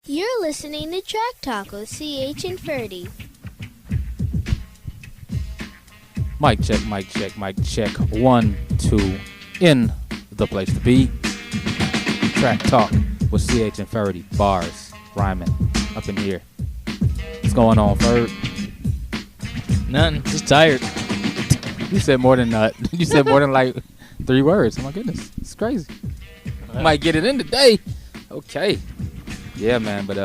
You're listening to Track Talk with CH and Ferdy. Mic check, mic check, mic check. 1, 2, in the place to be. Track Talk with CH and Ferdy. Bars, rhyming, up in here. What's going on, Ferd? Nothing. Just tired. You said more than you said more than like 3 words. Oh my goodness, it's crazy. Might get it in today. Okay. Yeah, man. But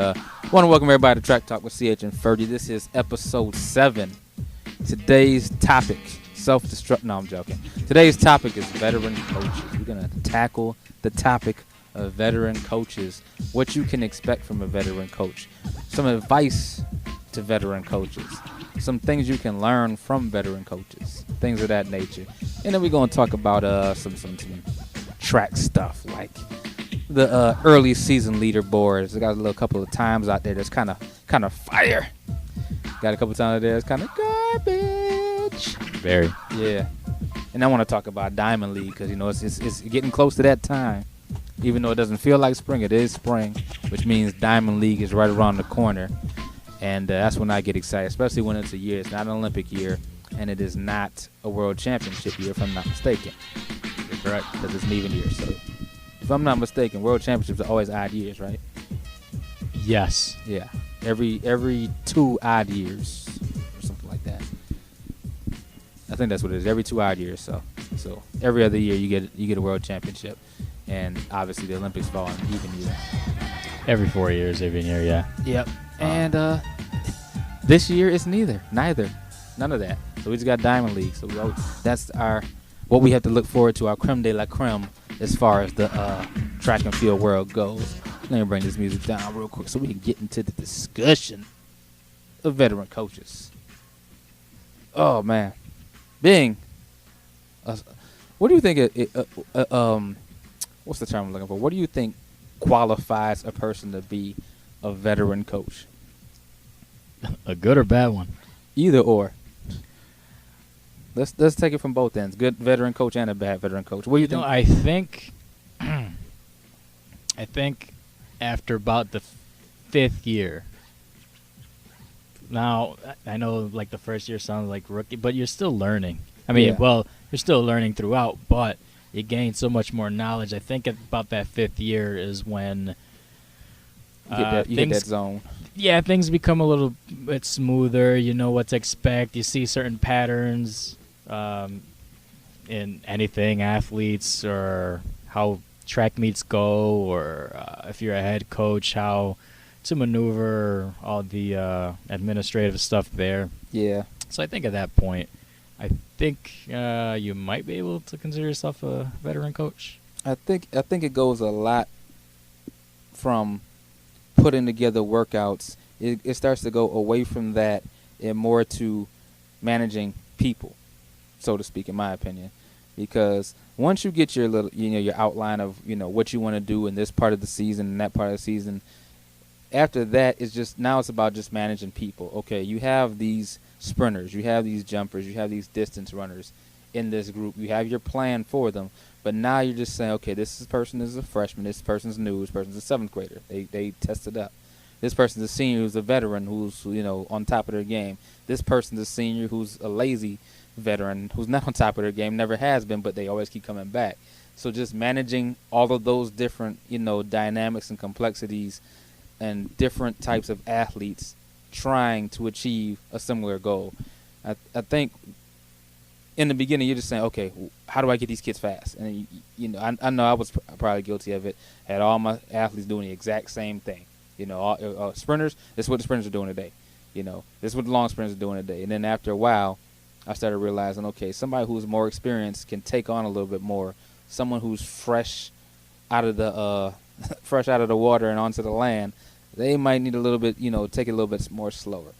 want to welcome everybody to Track Talk with CH and Ferdy. This is episode 7. Today's topic, self-destruct. No, I'm joking. Today's topic is veteran coaches. We're gonna tackle the topic of veteran coaches. What you can expect from a veteran coach. Some advice to veteran coaches. Some things you can learn from veteran coaches. Things of that nature. And then we're gonna talk about some track stuff like the early season leaderboards. I got a little couple of times out there that's kind of fire. Got a couple times out there that's kind of garbage. Very. Yeah. And I want to talk about Diamond League because it's getting close to that time. Even though it doesn't feel like spring, it is spring, which means Diamond League is right around the corner, and that's when I get excited, especially when it's a year. It's not an Olympic year, and it is not a World Championship year, if I'm not mistaken. You're correct. Because it's an even year, so. If I'm not mistaken, World Championships are always odd years, right? Yes. Yeah. Every 2 odd years or something like that. I think that's what it is. Every 2 odd years. So every other year you get a World Championship, and obviously the Olympics fall in an even year. Every 4 years, every year, yeah. Yep. And this year is neither. None of that. So we just got Diamond League. So that's what we have to look forward to, our creme de la creme, as far as the track and field world goes. Let me bring this music down real quick so we can get into the discussion of veteran coaches. Oh, man. Bing. What do you think what's the term I'm looking for? What do you think qualifies a person to be a veteran coach? A good or bad one? Either or. Let's take it from both ends. Good veteran coach and a bad veteran coach. What do you think? I think after about the 5th year. Now, I know like the first year sounds like rookie, but you're still learning. I mean, well, you're still learning throughout, but you gain so much more knowledge. I think about that 5th year is when you get that zone. Yeah, things become a little bit smoother. You know what to expect. You see certain patterns in anything, athletes, or how track meets go, or if you're a head coach, how to maneuver all the administrative stuff there. Yeah. So I think at that point, I think you might be able to consider yourself a veteran coach. I think it goes a lot from putting together workouts. It starts to go away from that and more to managing people, so to speak, in my opinion. Because once you get your little, your outline of, what you want to do in this part of the season and that part of the season, after that, it's about just managing people. Okay, you have these sprinters, you have these jumpers, you have these distance runners in this group. You have your plan for them, but now you're just saying, okay, this person is a freshman, this person's new, this person's a 7th grader. They tested up. This person's a senior who's a veteran who's, on top of their game. This person's a senior who's a lazy veteran who's not on top of their game, never has been, but they always keep coming back. So just managing all of those different, dynamics and complexities and different types of athletes trying to achieve a similar goal. I think in the beginning you're just saying, okay, how do I get these kids fast? And, I know I was probably guilty of it. Had all my athletes doing the exact same thing. All sprinters, this is what the sprinters are doing today. This is what the long sprinters are doing today. And then after a while, I started realizing, okay, somebody who's more experienced can take on a little bit more. Someone who's fresh out of the water and onto the land, they might need a little bit, take it a little bit more slower.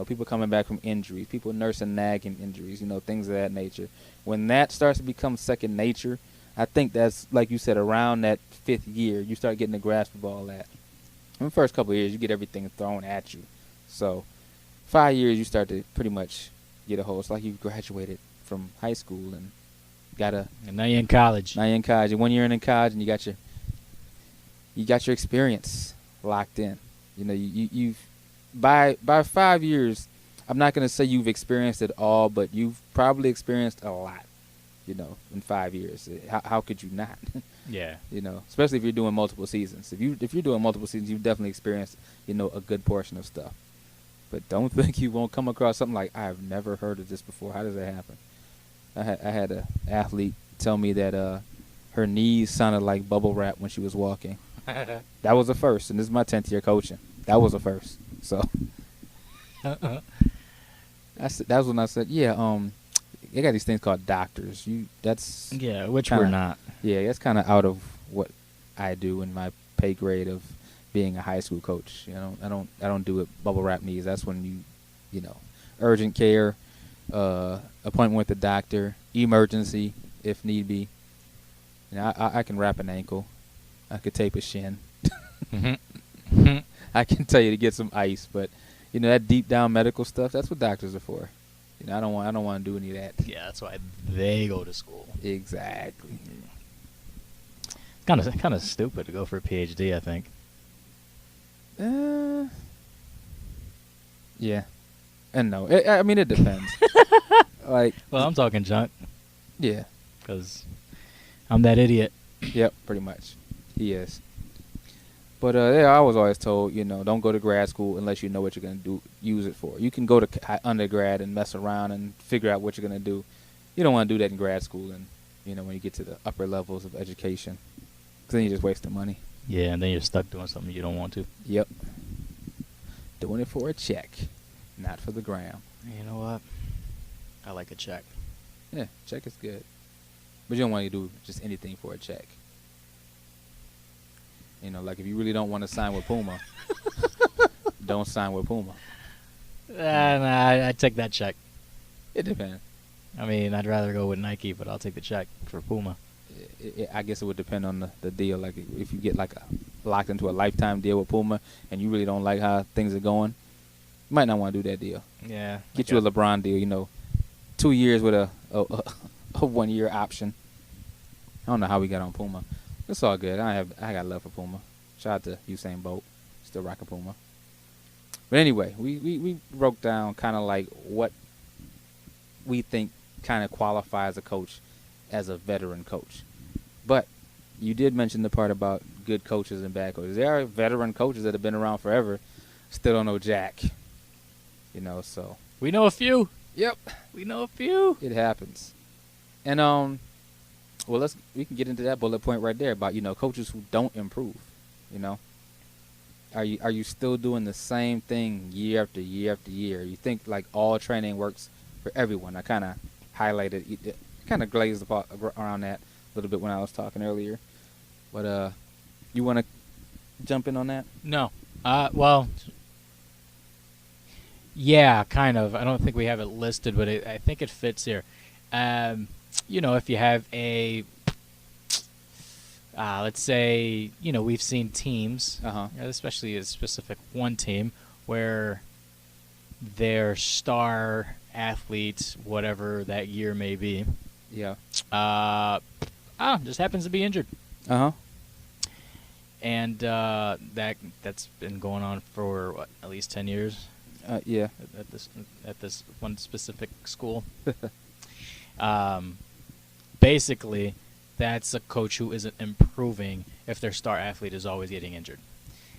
People coming back from injuries, people nursing nagging injuries, things of that nature. When that starts to become second nature, I think that's, like you said, around that 5th year, you start getting the grasp of all that. In the first couple of years, you get everything thrown at you. So 5 years, you start to pretty much get a hold. It's like you graduated from high school and And now you're in college. Now you're in college. And 1 year in college, and you got your experience locked in. You know, you've by 5 years, I'm not going to say you've experienced it all, but you've probably experienced a lot. You know, in 5 years, how could you not? Yeah. You know, especially if you're doing multiple seasons. If you're doing multiple seasons, you've definitely experienced, you know, a good portion of stuff. But don't think you won't come across something like, I've never heard of this before. How does that happen? I had an athlete tell me that her knees sounded like bubble wrap when she was walking. That was a first, and this is my 10th year coaching. That was a first. So that's when I said, yeah, they got these things called doctors. Yeah, which kinda, we're not. Yeah, that's kind of out of what I do in my pay grade of being a high school coach. You know, I don't do it bubble wrap knees. That's when you know, urgent care, appointment with the doctor, emergency if need be. You know, I can wrap an ankle. I could tape a shin. I can tell you to get some ice, but you know that deep down medical stuff. That's what doctors are for. You know, I don't want to do any of that. Yeah, that's why they go to school. Exactly. Kind of stupid to go for a PhD, I think. Yeah, and no. I mean, it depends. Like, Well, I'm talking junk yeah, because I'm that idiot. yep, pretty much. He is. But yeah, I was always told, you know, don't go to grad school unless you know what you're gonna use it for. You can go to undergrad and mess around and figure out what you're gonna do. You don't want to do that in grad school, and you know when you get to the upper levels of education, because then you're just wasting money. Yeah, and then you're stuck doing something you don't want to. Yep. Doing it for a check, not for the gram. You know what? I like a check. Yeah, check is good, but you don't want to do just anything for a check. You know, like if you really don't want to sign with Puma, don't sign with Puma. Nah, I take that check. It depends. I mean, I'd rather go with Nike, but I'll take the check for Puma. I guess it would depend on the deal. Like if you get like locked into a lifetime deal with Puma and you really don't like how things are going, you might not want to do that deal. Yeah. Get you a LeBron deal, you know, 2 years with a 1 year option. I don't know how we got on Puma. It's all good. I got love for Puma. Shout out to Usain Bolt. Still rocking Puma. But anyway, we broke down kind of like what we think kind of qualifies a coach as a veteran coach. But you did mention the part about good coaches and bad coaches. There are veteran coaches that have been around forever, still don't know jack. You know, so We know a few. yep, We know a few. it happens. And well, we can get into that bullet point right there about, you know, coaches who don't improve. You know, are you still doing the same thing year after year after year? You think like all training works for everyone? I kind of highlighted, kind of glazed around that a little bit when I was talking earlier. But you want to jump in on that? No. Well, yeah, kind of. I don't think we have it listed, but I think it fits here. You know, if you have a, let's say, you know, we've seen teams, especially a specific one team, where their star athlete, whatever that year may be, Yeah. just happens to be injured. And that's been going on for what, at least 10 years. Yeah. At this one specific school. Basically, that's a coach who isn't improving if their star athlete is always getting injured.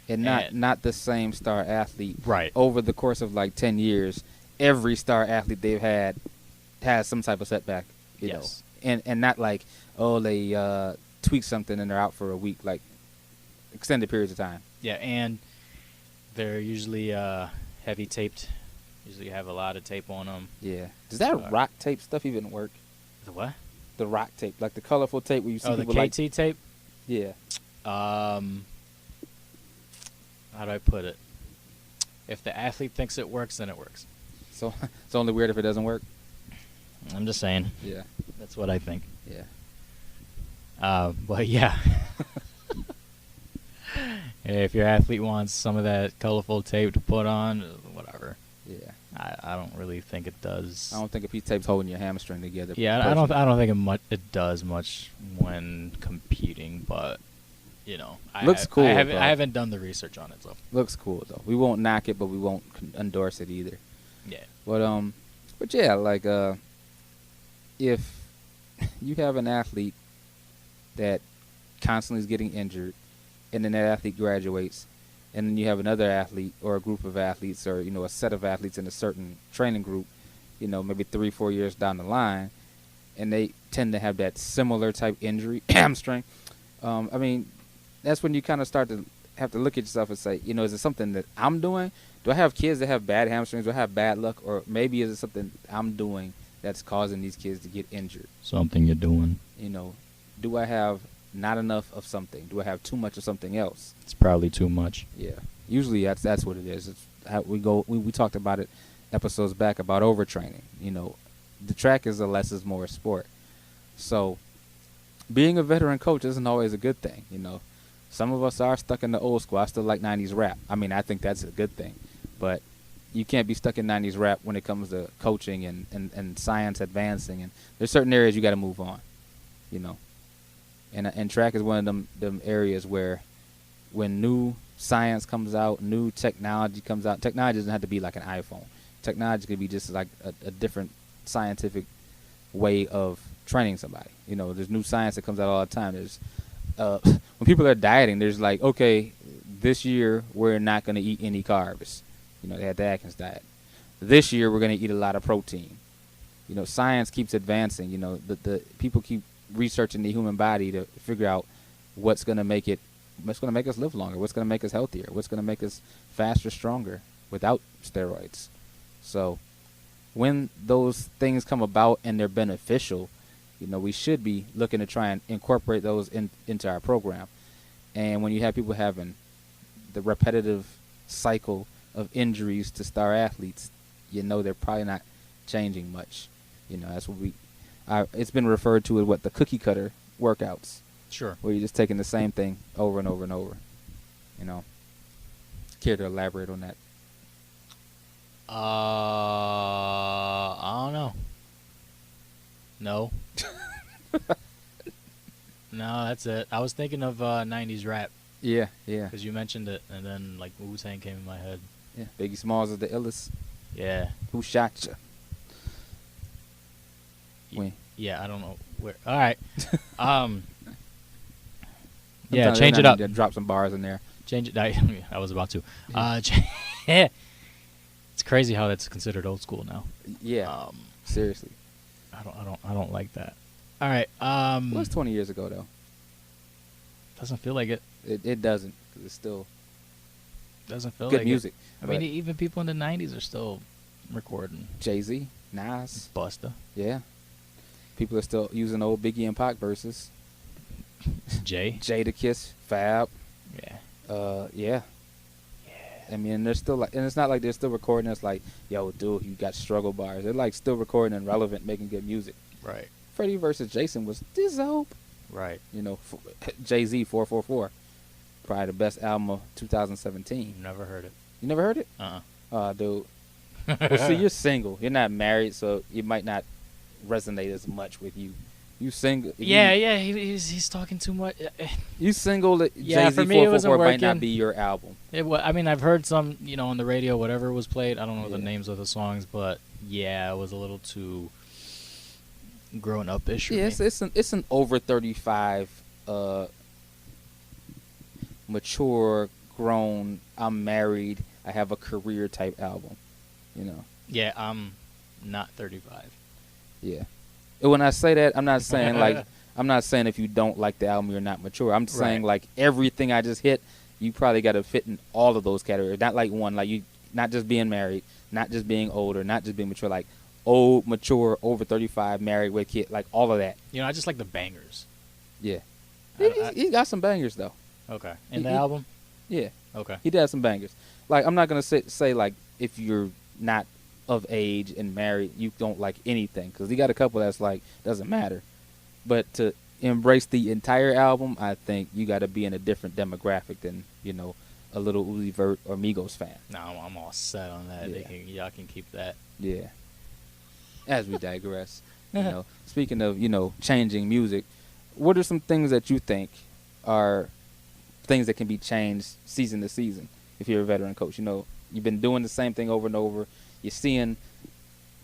And not the same star athlete. Right. Over the course of like 10 years, every star athlete they've had has some type of setback. You Yes. know, and not like, oh, they tweak something and they're out for a week, like extended periods of time. Yeah, and they're usually heavy taped. Usually have a lot of tape on them. Yeah. Does that rock tape stuff even work? The what? The rock tape, like the colorful tape where you see Oh, the people KT like. tape? Yeah. How do I put it? If the athlete thinks it works, then it works. So it's only weird if it doesn't work. I'm just saying. Yeah. That's what I think. Yeah. But yeah. If your athlete wants some of that colorful tape to put on, whatever. Yeah. I don't really think it does. I don't think a piece of tape's holding your hamstring together. Yeah, I don't think it does much when competing, but you know, Looks cool, I though. haven't done the research on it, so Looks cool though. We won't knock it, but we won't endorse it either. yeah. But yeah, like if you have an athlete that constantly is getting injured, and then that athlete graduates, and then you have another athlete or a group of athletes or, a set of athletes in a certain training group, maybe 3-4 years down the line, and they tend to have that similar type injury, hamstring. I mean, that's when you kind of start to have to look at yourself and say, is it something that I'm doing? Do I have kids that have bad hamstrings? Do I have bad luck? Or maybe is it something I'm doing that's causing these kids to get injured? Something you're doing. Do I have not enough of something? Do I have too much of something else? It's probably too much. Yeah. Usually that's what it is. It's how we talked about it episodes back about overtraining. The track is a less is more sport. So being a veteran coach isn't always a good thing. Some of us are stuck in the old school. I still like 90s rap. I mean, I think that's a good thing. But you can't be stuck in 90s rap when it comes to coaching and science advancing. And there's certain areas you got to move on, And track is one of them areas where when new science comes out, new technology comes out, technology doesn't have to be like an iPhone. Technology could be just like a different scientific way of training somebody. There's new science that comes out all the time. There's when people are dieting, there's like, okay, this year we're not going to eat any carbs. They had the Atkins diet. This year we're going to eat a lot of protein. Science keeps advancing. The people keep researching the human body to figure out what's going to make us live longer, what's going to make us healthier, what's going to make us faster, stronger without steroids. So when those things come about and they're beneficial, we should be looking to try and incorporate those into our program. And when you have people having the repetitive cycle of injuries to star athletes, they're probably not changing much. That's what it's been referred to as the cookie cutter workouts. Sure. Where you're just taking the same thing over and over and over. Care to elaborate on that? I don't know. No. No, that's it. I was thinking of 90s rap. Yeah, yeah. Because you mentioned it, and then like Wu-Tang came in my head. Yeah, Biggie Smalls is the illest. Yeah. Who shot you? Yeah, I don't know where. All right. Yeah, Sometimes change it up. Drop some bars in there. Change it. I was about to. It's crazy how that's considered old school now. Yeah. Seriously. I don't like that. All right. It was 20 years ago though. Doesn't feel like it. It doesn't, because it's still doesn't feel good like music. I mean, even people in the 90s are still recording. Jay-Z, Nas, Busta. Yeah. People are still using old Biggie and Pac verses. Jadakiss, Fab. Yeah. Yeah. I mean, they're still like, and it's not like they're still recording. It's like, yo, dude, you got struggle bars. They're like still recording and relevant, making good music. Right. Freddie versus Jason was dope. Right. Jay-Z 444, probably the best album of 2017. Never heard it. You never heard it? Uh-uh. Dude. Well, see, you're single. You're not married, so it might not resonate as much with you. You single? Yeah. He's talking too much. You single? Yeah, Jay-Z for me, it wasn't 444 might working. not be your album. I mean, I've heard some, on the radio, whatever was played. I don't know the Yeah. names of the songs, but yeah, it was a little too grown up-ish. Yeah, it's an over 35, mature, grown. I'm married. I have a career type album. Yeah, I'm not 35. Yeah. And when I say that, I'm not saying if you don't like the album, you're not mature. I'm saying Right. like everything I just hit, you probably got to fit in all of those categories. Not like one, like you, not just being married, not just being older, not just being mature, like old, mature, over 35, married with kid, like all of that. I just like the bangers. Yeah. He got some bangers though. Okay. In the album? Yeah. Okay. He does some bangers. Like, I'm not going to say like if you're not of age and married, you don't like anything, because he got a couple that's like doesn't matter. But to embrace the entire album, I think you got to be in a different demographic than a little Uzi Vert or Migos fan. No, I'm all set on that. Yeah. Y'all can keep that. Yeah. As we digress, speaking of changing music, what are some things that you think are things that can be changed season to season if you're a veteran coach. You know, you've been doing the same thing over and over. You're seeing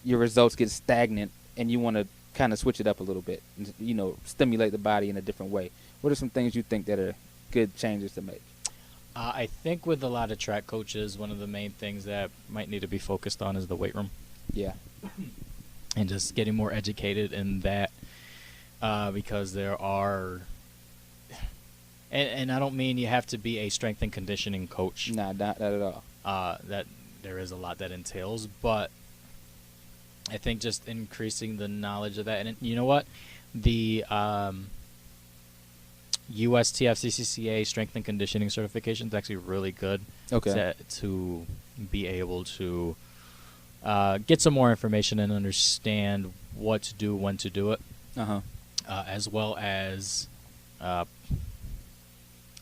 your results get stagnant, and you want to kind of switch it up a little bit and, you know, stimulate the body in a different way. What are some things you think that are good changes to make? I think with a lot of track coaches, one of the main things that might need to be focused on is the weight room. Yeah. And just getting more educated in that, because there are, and I don't mean you have to be a strength and conditioning coach. Nah, not at all. That there is a lot that entails, but I think just increasing the knowledge of that. And you know what? The USTFCCCA strength and conditioning certification is actually really good. Okay. To be able to get some more information and understand what to do, when to do it. As well as, I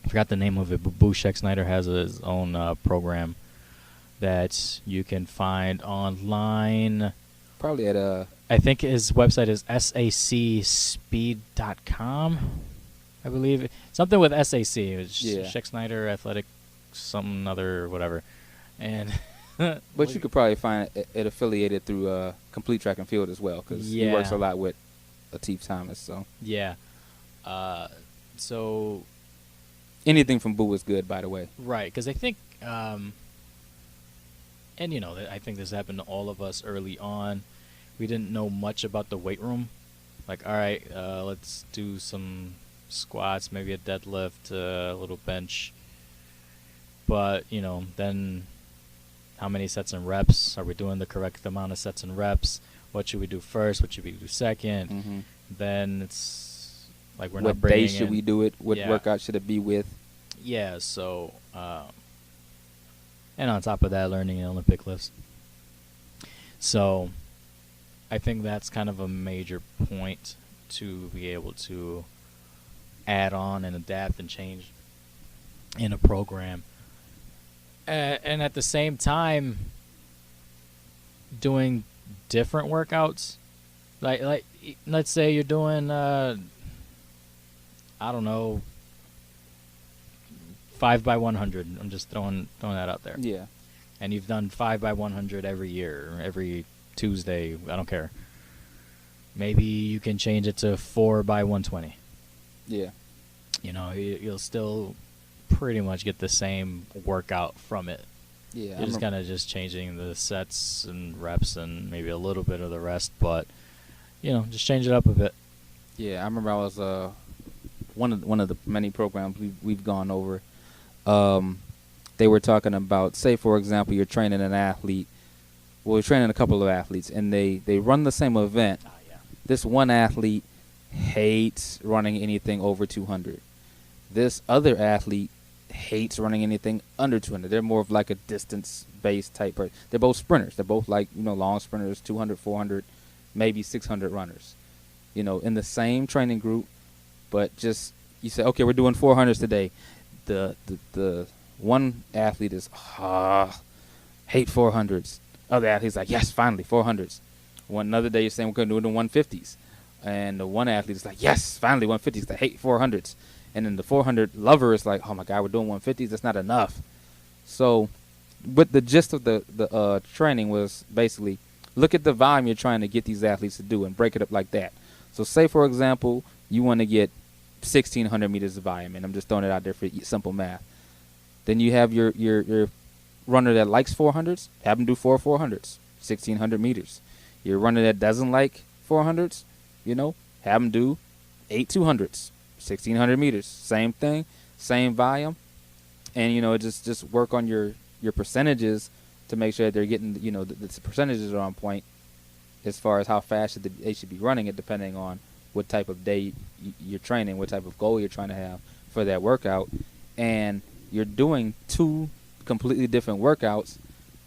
forgot the name of it, but Bushek Snyder has his own program that you can find online. Probably at I think his website is sacspeed.com, I believe. Something with SAC. It's Sheck Snyder Athletic, something other, whatever. And but you could probably find it affiliated through Complete Track and Field as well, because he works a lot with Lateef Thomas. So yeah. So anything from Boo is good, by the way. Right, because I think, and you know, I think this happened to all of us early on. We didn't know much about the weight room. Like, all right, let's do some squats, maybe a deadlift, a little bench. But, you know, then how many sets and reps? Are we doing the correct amount of sets and reps? What should we do first? What should we do second? Mm-hmm. Then it's like we're what not bringing day should we do it? What workout should it be with? Yeah, so, and on top of that, learning Olympic lifts. So I think that's kind of a major point to be able to add on and adapt and change in a program. And at the same time, doing different workouts. Like let's say you're doing, I don't know, 5x100. I'm just throwing that out there. Yeah. And you've done 5x100 every year, every Tuesday. I don't care. Maybe you can change it to 4x120. Yeah. You know, you'll still pretty much get the same workout from it. Yeah. You're just kind of just changing the sets and reps and maybe a little bit of the rest, but you know, just change it up a bit. Yeah, I remember I was one of the many programs we've gone over. They were talking about, say, for example, you're training an athlete. Well, you're training a couple of athletes, and they run the same event. Yeah. This one athlete hates running anything over 200. This other athlete hates running anything under 200. They're more of like a distance-based type person. They're both sprinters. They're both like, you know, long sprinters, 200, 400, maybe 600 runners. You know, in the same training group, but just you say, okay, we're doing 400s today. The one athlete is hate 400s. Other athlete's like, yes, finally 400s. Another day you're saying we're going to do the 150s, and the one athlete is like, yes, finally 150s. They hate 400s, and then the 400 lover is like, oh my God, we're doing 150s. That's not enough. So, but the gist of the training was basically look at the volume you're trying to get these athletes to do and break it up like that. So, say for example, you want to get 1,600 meters of volume, and I'm just throwing it out there for simple math. Then you have your runner that likes 400s, have them do 400s, 1,600 meters. Your runner that doesn't like 400s, you know, have them do 8 200s, 1,600 meters. Same thing, same volume, and you know, just work on your percentages to make sure that they're getting, you know, the percentages are on point as far as how fast they should be running it, depending on what type of day you're training, what type of goal you're trying to have for that workout. And you're doing two completely different workouts,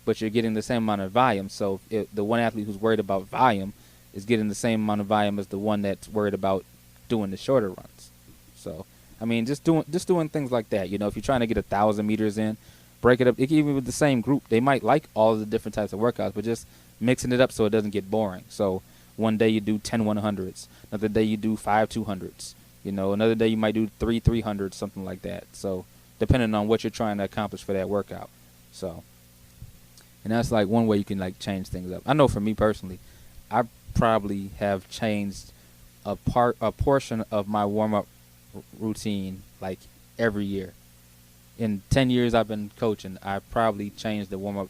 but you're getting the same amount of volume. So if the one athlete who's worried about volume is getting the same amount of volume as the one that's worried about doing the shorter runs. So, I mean, just doing things like that. You know, if you're trying to get 1,000 meters in, break it up. Even with the same group, they might like all of the different types of workouts, but just mixing it up so it doesn't get boring. So one day you do 10 100s, another day you do 5 200s. You know, another day you might do 3 300s, something like that. So depending on what you're trying to accomplish for that workout. So, and that's like one way you can like change things up. I know for me personally, I probably have changed a portion of my warm-up routine like every year. In 10 years I've been coaching, I probably changed the warm-up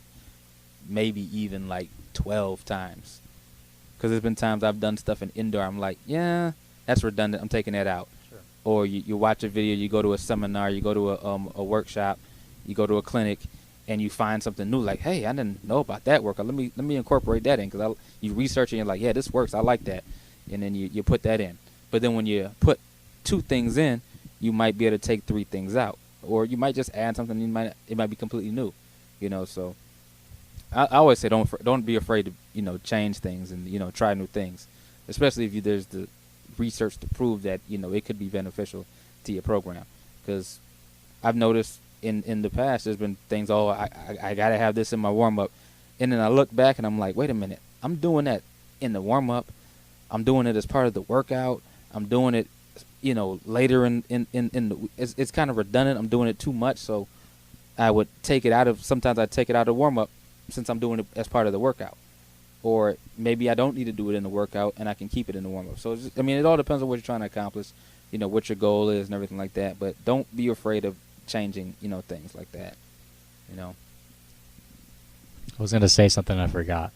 maybe even like 12 times. Because there's been times I've done stuff in indoor, I'm like, yeah, that's redundant, I'm taking that out. Sure. Or you watch a video, you go to a seminar, you go to a workshop, you go to a clinic, and you find something new, like, hey, I didn't know about that workout. Let me incorporate that in, because you research and you're like, yeah, this works, I like that. And then you put that in. But then when you put 2 things in, you might be able to take 3 things out. Or you might just add something, it might be completely new. So I always say don't be afraid to, change things and, try new things. Especially if there's the research to prove that, it could be beneficial to your program. Because I've noticed in the past there's been things, I got to have this in my warm-up. And then I look back and I'm like, wait a minute, I'm doing that in the warm-up. I'm doing it as part of the workout. I'm doing it, later in the, it's kind of redundant. I'm doing it too much, so I would sometimes I take it out of warm-up since I'm doing it as part of the workout. Or maybe I don't need to do it in the workout and I can keep it in the warm-up. So, it all depends on what you're trying to accomplish, what your goal is and everything like that. But don't be afraid of changing, things like that, I was going to say something I forgot.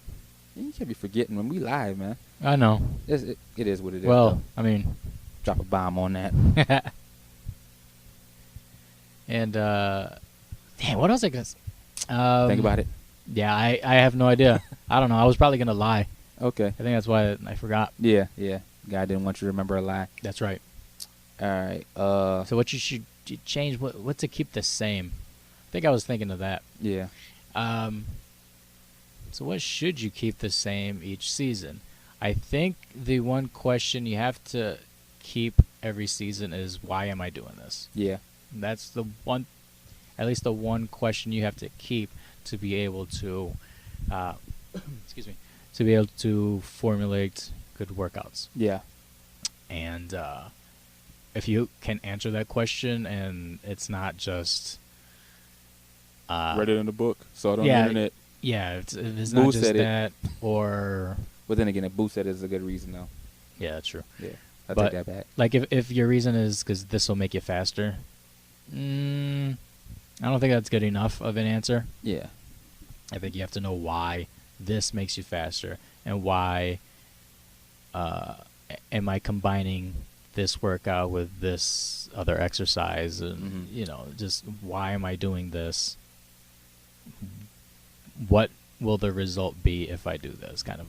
You can't be forgetting when we live, man. I know. It is what it is. Well, though. Drop a bomb on that. And, damn, what else I guess? Think about it. Yeah, I have no idea. I don't know. I was probably going to lie. Okay. I think that's why I forgot. Yeah. God didn't want you to remember a lie. That's right. All right. So what you should change, what to keep the same? I think I was thinking of that. Yeah. So what should you keep the same each season? I think the one question you have to keep every season is, why am I doing this? Yeah. That's the one, at least the one question you have to keep to be able to, excuse me, to be able to formulate good workouts. Yeah. And if you can answer that question and it's not just read it in the book, saw it on the internet. Yeah, if it's Boo not just said that, or... But then again, if Boo said it is a good reason, though. Yeah, that's true. Yeah, I'll But, take that back. like, if your reason is because this will make you faster, I don't think that's good enough of an answer. Yeah. I think you have to know why this makes you faster, and why am I combining this workout with this other exercise, and, just why am I doing this? What will the result be if I do this, kind of.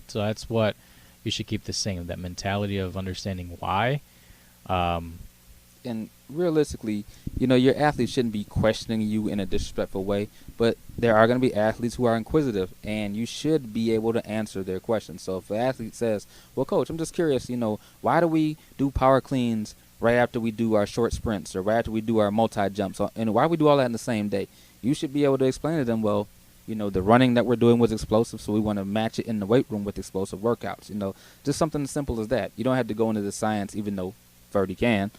So that's what you should keep the same, that mentality of understanding why. And realistically, your athletes shouldn't be questioning you in a disrespectful way, but there are going to be athletes who are inquisitive, and you should be able to answer their questions. So if an athlete says, well, coach, I'm just curious, why do we do power cleans right after we do our short sprints, or right after we do our multi-jumps, and why do we do all that in the same day? You should be able to explain to them, well, the running that we're doing was explosive, so we want to match it in the weight room with explosive workouts. Just something as simple as that. You don't have to go into the science, even though Ferdy can.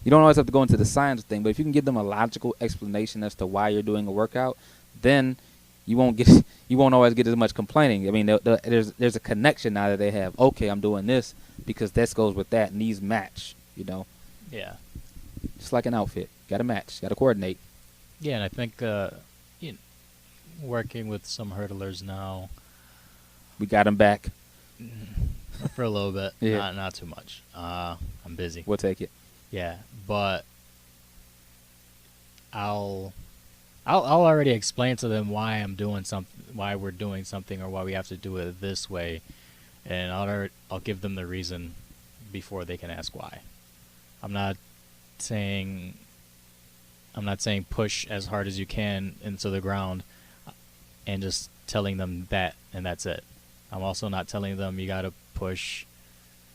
You don't always have to go into the science thing, but if you can give them a logical explanation as to why you're doing a workout, then you won't always get as much complaining. There's a connection now that they have. Okay, I'm doing this because this goes with that, and these match. Yeah. Just like an outfit, got to match, got to coordinate. Yeah, and I think working with some hurdlers now, we got them back for a little bit. Yeah. Not too much. I'm busy. We'll take it. Yeah, but I'll already explain to them why I'm doing something, why we're doing something, or why we have to do it this way, and I'll give them the reason before they can ask why. I'm not saying push as hard as you can into the ground and just telling them that and that's it. I'm also not telling them you got to push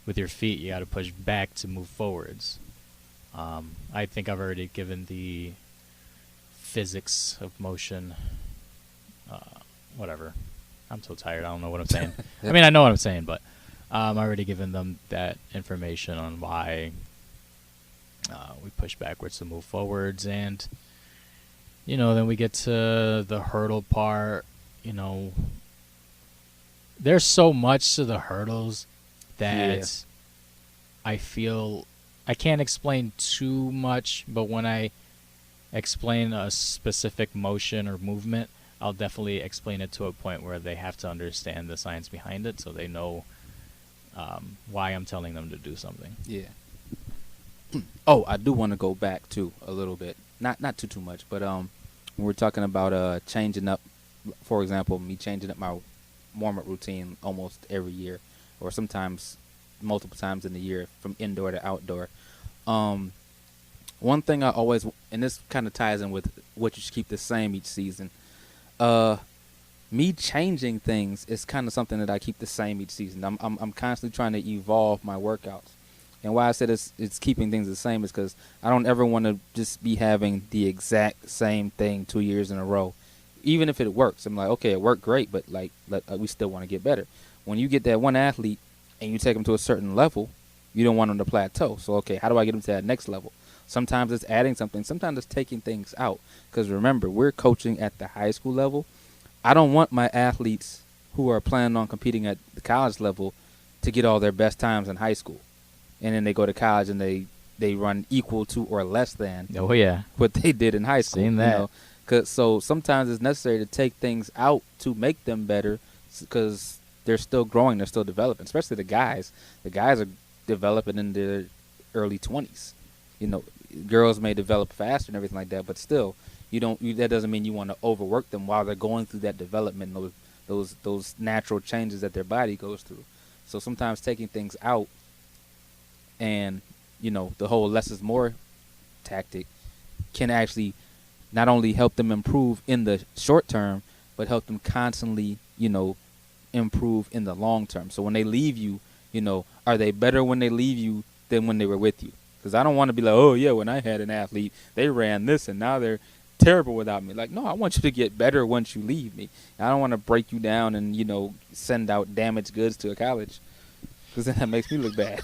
with your feet, you got to push back to move forwards. I think I've already given the physics of motion, whatever. I'm so tired, I don't know what I'm saying. I mean, I know what I'm saying, but I've already given them that information on why we push backwards to move forwards, and Then we get to the hurdle part. You know, there's so much to the hurdles that Yeah. I feel I can't explain too much, but when I explain a specific motion or movement, I'll definitely explain it to a point where they have to understand the science behind it so they know why I'm telling them to do something. Yeah. Oh, I do want to go back too a little bit. Not too much, but when we're talking about changing up, for example, me changing up my warm up routine almost every year, or sometimes multiple times in the year from indoor to outdoor. Um, One thing I always, and this kind of ties in with what you should keep the same each season. Me changing things is kind of something that I keep the same each season. I'm constantly trying to evolve my workouts. And why I said it's keeping things the same is because I don't ever want to just be having the exact same thing 2 years in a row. Even if it works, I'm like, okay, it worked great, but we still want to get better. When you get that one athlete and you take them to a certain level, you don't want them to plateau. So, okay, how do I get them to that next level? Sometimes it's adding something. Sometimes it's taking things out. Because remember, we're coaching at the high school level. I don't want my athletes who are planning on competing at the college level to get all their best times in high school. And then they go to college and they run equal to or less than Oh yeah, what they did in high school. Seen that. So sometimes it's necessary to take things out to make them better because they're still growing, they're still developing, especially the guys. The guys are developing in their early 20s. Girls may develop faster and everything like that, but still, that doesn't mean you want to overwork them while they're going through that development, those natural changes that their body goes through. So sometimes taking things out and, the whole less is more tactic can actually not only help them improve in the short term, but help them constantly, improve in the long term. So when they leave you, are they better when they leave you than when they were with you? Because I don't want to be like, oh, yeah, when I had an athlete, they ran this and now they're terrible without me. Like, no, I want you to get better once you leave me. I don't want to break you down and, send out damaged goods to a college because then that makes me look bad.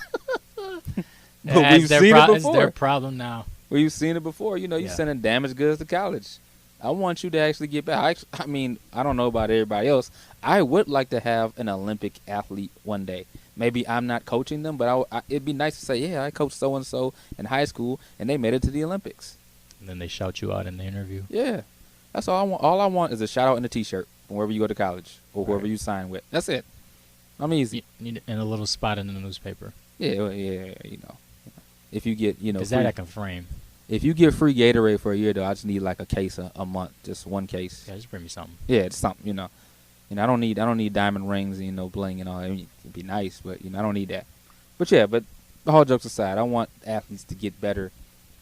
But we've seen it It's their before. problem now. We've seen it before. You're Yeah. sending damaged goods to college. I want you to actually get back. I mean, I don't know about everybody else. I would like to have an Olympic athlete one day. Maybe I'm not coaching them, but it'd be nice to say, yeah, I coached so-and-so in high school, and they made it to the Olympics. And then they shout you out in the interview. Yeah. That's all I want. All I want is a shout-out and a T-shirt from wherever you go to college or whoever Right. you sign with. That's it. I'm easy. And a little spot in the newspaper. Yeah, well, yeah, If you get, Because free, that I can frame. if you get free Gatorade for a year, though, I just need like a case a month, just one case. Yeah, just bring me something. Yeah, it's something, I don't need diamond rings, bling and all. I mean, it'd be nice, but I don't need that. But yeah, but all jokes aside, I want athletes to get better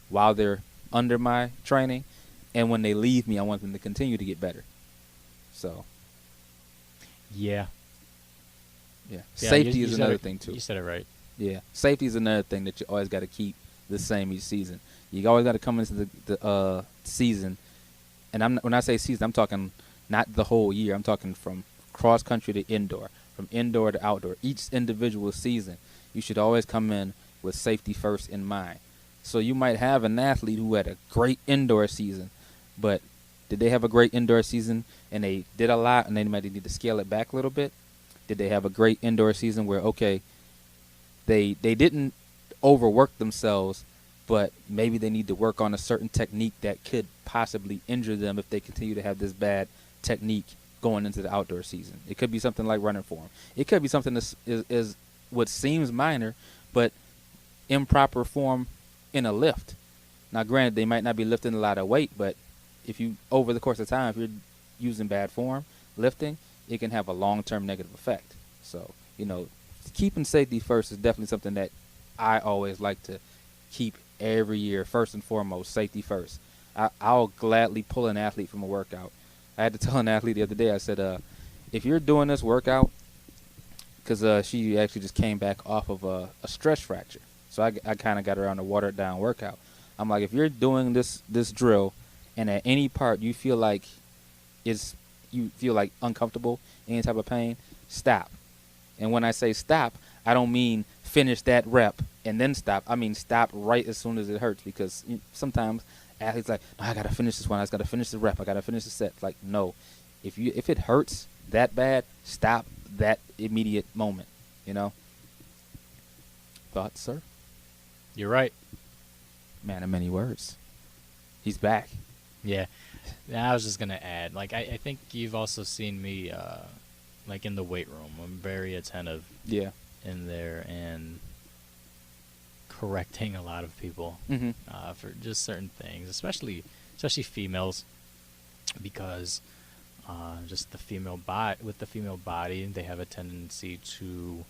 while they're under my training, and when they leave me, I want them to continue to get better. So Yeah. yeah, Yeah, safety you is said another it- thing too. You said it right. Yeah, safety is another thing that you always got to keep the same each season. You always got to come into the season, and when I say season, I'm talking not the whole year. I'm talking from cross country to indoor, from indoor to outdoor. Each individual season, you should always come in with safety first in mind. So you might have an athlete who had a great indoor season, but did they have a great indoor season and they did a lot and they might need to scale it back a little bit? Did they have a great indoor season where, okay, they didn't overwork themselves, but maybe they need to work on a certain technique that could possibly injure them if they continue to have this bad technique going into the outdoor season? It could be something like running form. It could be something that is what seems minor, but improper form in a lift. Now, granted, they might not be lifting a lot of weight, but if you, over the course of time, if you're using bad form, lifting, it can have a long-term negative effect. So, keeping safety first is definitely something that I always like to keep every year. First and foremost, safety first. I'll gladly pull an athlete from a workout. I had to tell an athlete the other day, I said, if you're doing this workout, because she actually just came back off of a stress fracture. So I kind of got her on a watered-down workout. I'm like, if you're doing this drill and at any part you feel like uncomfortable, any type of pain, stop. And when I say stop, I don't mean finish that rep and then stop. I mean stop right as soon as it hurts, because sometimes athletes like, no, I gotta finish this one. I just gotta finish the rep. I gotta finish the set. Like, no, if it hurts that bad, stop that immediate moment. You know. Thoughts, sir? You're right. Man of many words. He's back. Yeah. I was just going to add, like, I think you've also seen me, like, in the weight room. I'm very attentive Yeah. in there and correcting a lot of people Mm-hmm. For just certain things, especially females, because just the female body, they have a tendency to,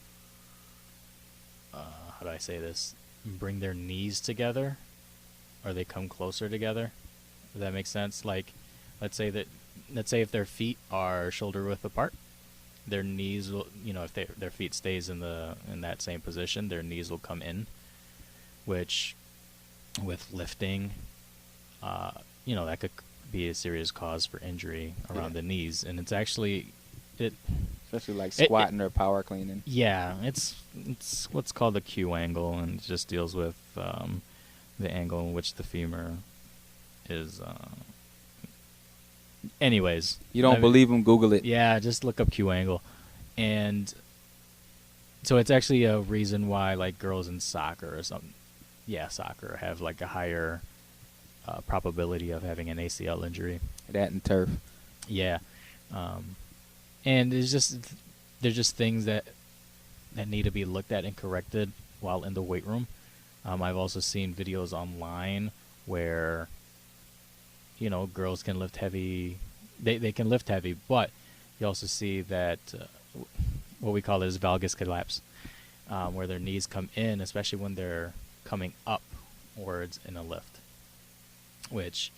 how do I say this, bring their knees together, or they come closer together. Does that make sense? Like, let's say if their feet are shoulder width apart, their knees will, if their feet stays in that same position, their knees will come in, which with lifting, that could be a serious cause for injury around the knees. And it's actually especially like squatting or power cleaning. Yeah, it's what's called the Q angle, and it just deals with the angle in which the femur is. Anyways, You don't believe him? Google it. yeah, just look up Q angle, and so it's actually a reason why like girls in soccer or something, soccer have like a higher probability of having an ACL injury. That and turf. Yeah, and they're just things that need to be looked at and corrected while in the weight room. I've also seen videos online where, girls can lift heavy. They can lift heavy, but you also see that what we call is valgus collapse, where their knees come in, especially when they're coming upwards in a lift, which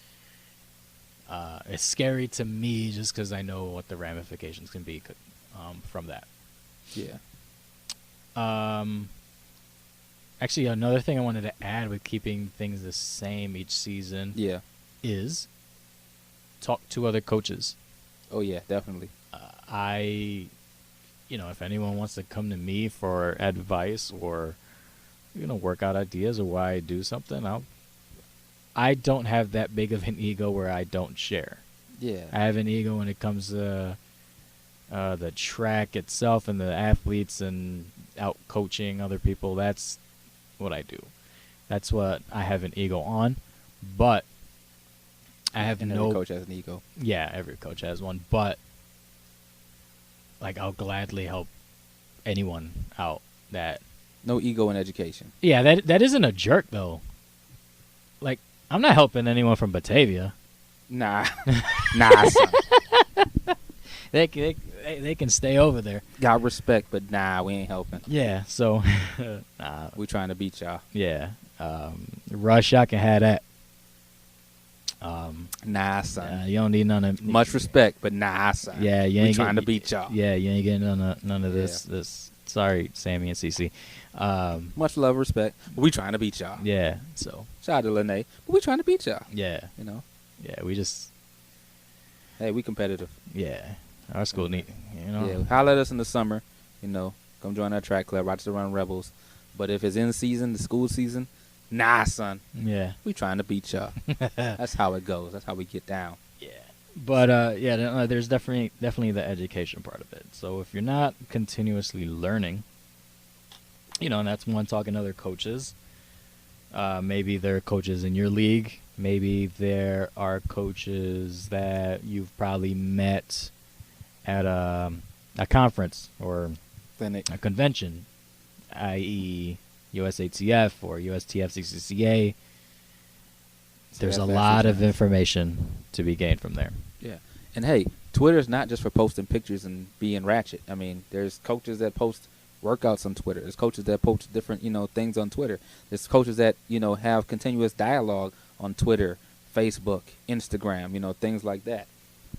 is scary to me just because I know what the ramifications can be from that. Yeah. Actually, another thing I wanted to add with keeping things the same each season is talk to other coaches. Oh, yeah, definitely. If anyone wants to come to me for advice or, workout ideas or why I do something, I don't have that big of an ego where I don't share. Yeah. I have an ego when it comes to the track itself and the athletes and out coaching other people. That's what I do. That's what I have an ego on. But I have Every coach has an ego. Yeah, every coach has one. But like, I'll gladly help anyone out that. No ego in education. Yeah, that isn't a jerk though. Like, I'm not helping anyone from Batavia. Nah, son. They can stay over there. Got respect, but nah, we ain't helping. Yeah, so We trying to beat y'all. yeah, Rush, I can have that. Nah, son. You don't need none of Much respect, but nah, son. Yeah, you we ain't trying to beat y'all. Yeah, you ain't getting none of this. This. Sorry, Sammy and CC. Much love, respect, but we trying to beat y'all. Yeah. So. Shout out to Lene, but we trying to beat y'all. Yeah. Yeah. We just. Hey, we competitive. Yeah. Our school need. Yeah. Holler at us in the summer. Come join our track club. Rochester Run Rebels. But if it's in season, the school season, nah, son. Yeah. We trying to beat y'all. That's how it goes. That's how we get down. Yeah. But there's definitely the education part of it. So if you're not continuously learning, and that's one, talking to other coaches. Maybe there are coaches in your league. Maybe there are coaches that you've probably met at a conference or Clinic. a convention, i.e. USATF or USTF-CCCA. There's a lot of information to be gained from there. Yeah. And hey, Twitter's not just for posting pictures and being ratchet. I mean, there's coaches that post workouts on Twitter. There's coaches that post different, things on Twitter. There's coaches that, have continuous dialogue on Twitter, Facebook, Instagram, things like that.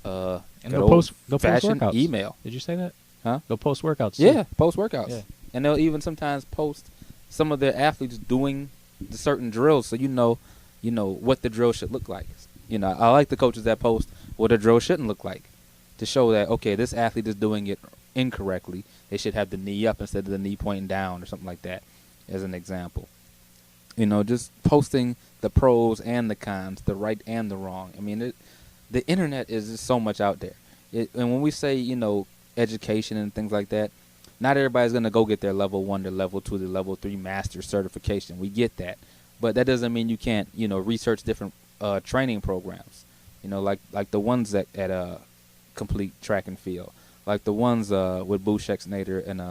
And they'll post workouts. Email. Did you say that? Huh? They'll post workouts. Yeah, post workouts. Yeah. And they'll even sometimes post some of their athletes doing the certain drills, so you know what the drill should look like. I like the coaches that post what a drill shouldn't look like, to show that, okay, this athlete is doing it incorrectly. They should have the knee up instead of the knee pointing down or something like that, as an example. Just posting the pros and the cons, the right and the wrong. I mean, the internet is just so much out there. And when we say, education and things like that, not everybody's going to go get their level 1, their level 2, their level 3 master certification. We get that. But that doesn't mean you can't, research different training programs, like the ones at Complete Track and Field, like the ones with Bouchek's Nader and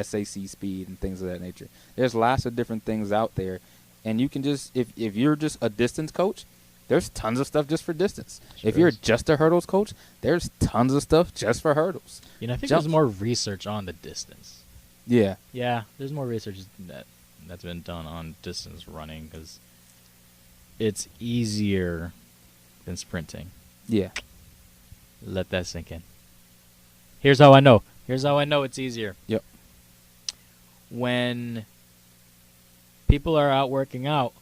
SAC Speed and things of that nature. There's lots of different things out there. And you can just, if you're just a distance coach, there's tons of stuff just for distance. Sure if you're is. just a hurdles coach, there's tons of stuff just for hurdles. I think Jumps. there's more research on the distance. Yeah. Yeah, there's more research that's been done on distance running because it's easier than sprinting. Yeah. Let that sink in. Here's how I know. It's easier. Yep. When people are out working out,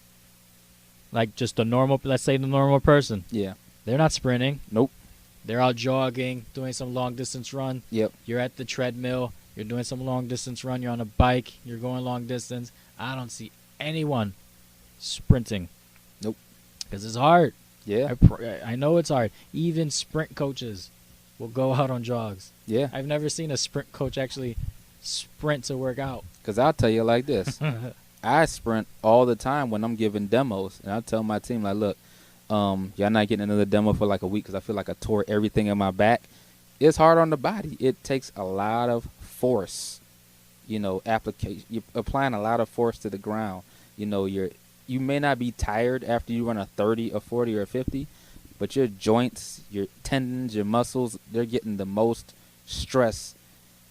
like just let's say the normal person, Yeah. they're not sprinting. Nope. They're out jogging, doing some long distance run. Yep. You're at the treadmill. You're doing some long distance run. You're on a bike. You're going long distance. I don't see anyone sprinting. Nope. Because it's hard. Yeah. I know it's hard. Even sprint coaches will go out on jogs. Yeah. I've never seen a sprint coach actually sprint to work out. Because I'll tell you like this. I sprint all the time when I'm giving demos. And I tell my team, like, look, y'all not getting another demo for like a week because I feel like I tore everything in my back. It's hard on the body. It takes a lot of force, application. You're applying a lot of force to the ground. You may not be tired after you run a 30, a 40, or a 50, but your joints, your tendons, your muscles, they're getting the most stress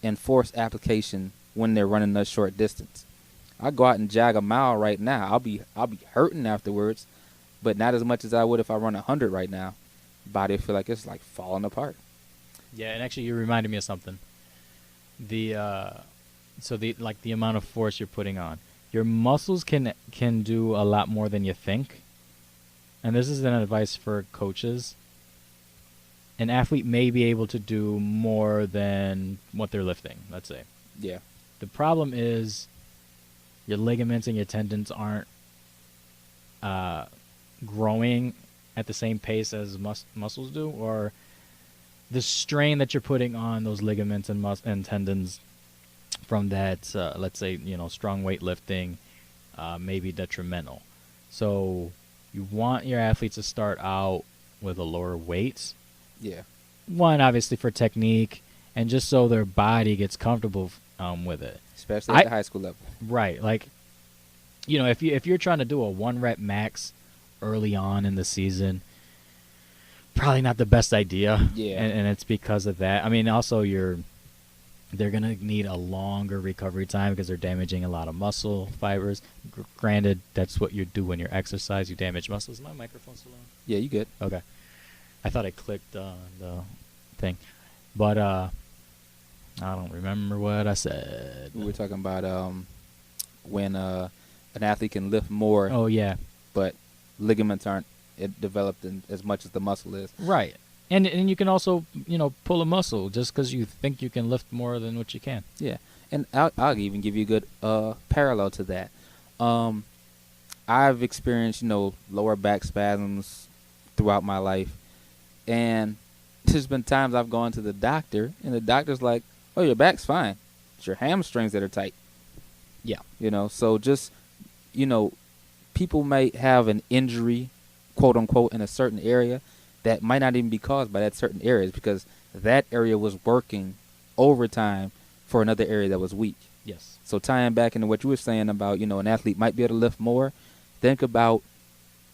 and force application when they're running a short distance. I go out and jog a mile right now. I'll be hurting afterwards, but not as much as I would if I run 100 right now. Body feel like it's like falling apart. Yeah, and actually you reminded me of something. The amount of force you're putting on. Your muscles can do a lot more than you think. And this is an advice for coaches. An athlete may be able to do more than what they're lifting, let's say. Yeah. The problem is your ligaments and your tendons aren't growing at the same pace as muscles do, or the strain that you're putting on those ligaments and tendons from that, let's say, strong weightlifting may be detrimental. So you want your athletes to start out with a lower weight. Yeah. One, obviously, for technique, and just so their body gets comfortable with it. Especially at the high school level. Right. Like, if you're trying to do a 1-rep max early on in the season, probably not the best idea. Yeah. And it's because of that. I mean, also they're going to need a longer recovery time because they're damaging a lot of muscle fibers. Granted, that's what you do when you exercise. You damage muscles. Is my microphone still on? Yeah, you good. Okay. I thought I clicked the thing. But I don't remember what I said. We were talking about when an athlete can lift more. Oh, yeah. But ligaments aren't developed as much as the muscle is. Right. And you can also, pull a muscle just because you think you can lift more than what you can. Yeah. And I'll even give you a good parallel to that. I've experienced, lower back spasms throughout my life. And there's been times I've gone to the doctor, and the doctor's like, oh, your back's fine. It's your hamstrings that are tight. Yeah. So just, people may have an injury, quote unquote, in a certain area that might not even be caused by that certain area because that area was working overtime for another area that was weak. Yes. So tying back into what you were saying about, an athlete might be able to lift more, think about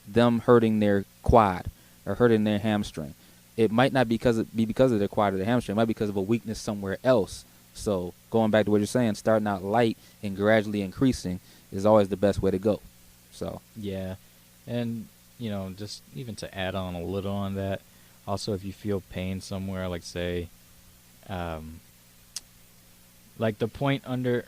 them hurting their quad or hurting their hamstring. It might not be because of their quad or their hamstring. It might be because of a weakness somewhere else. So going back to what you're saying, starting out light and gradually increasing is always the best way to go. So yeah. And, just even to add on a little on that, also if you feel pain somewhere, like say, like the point under,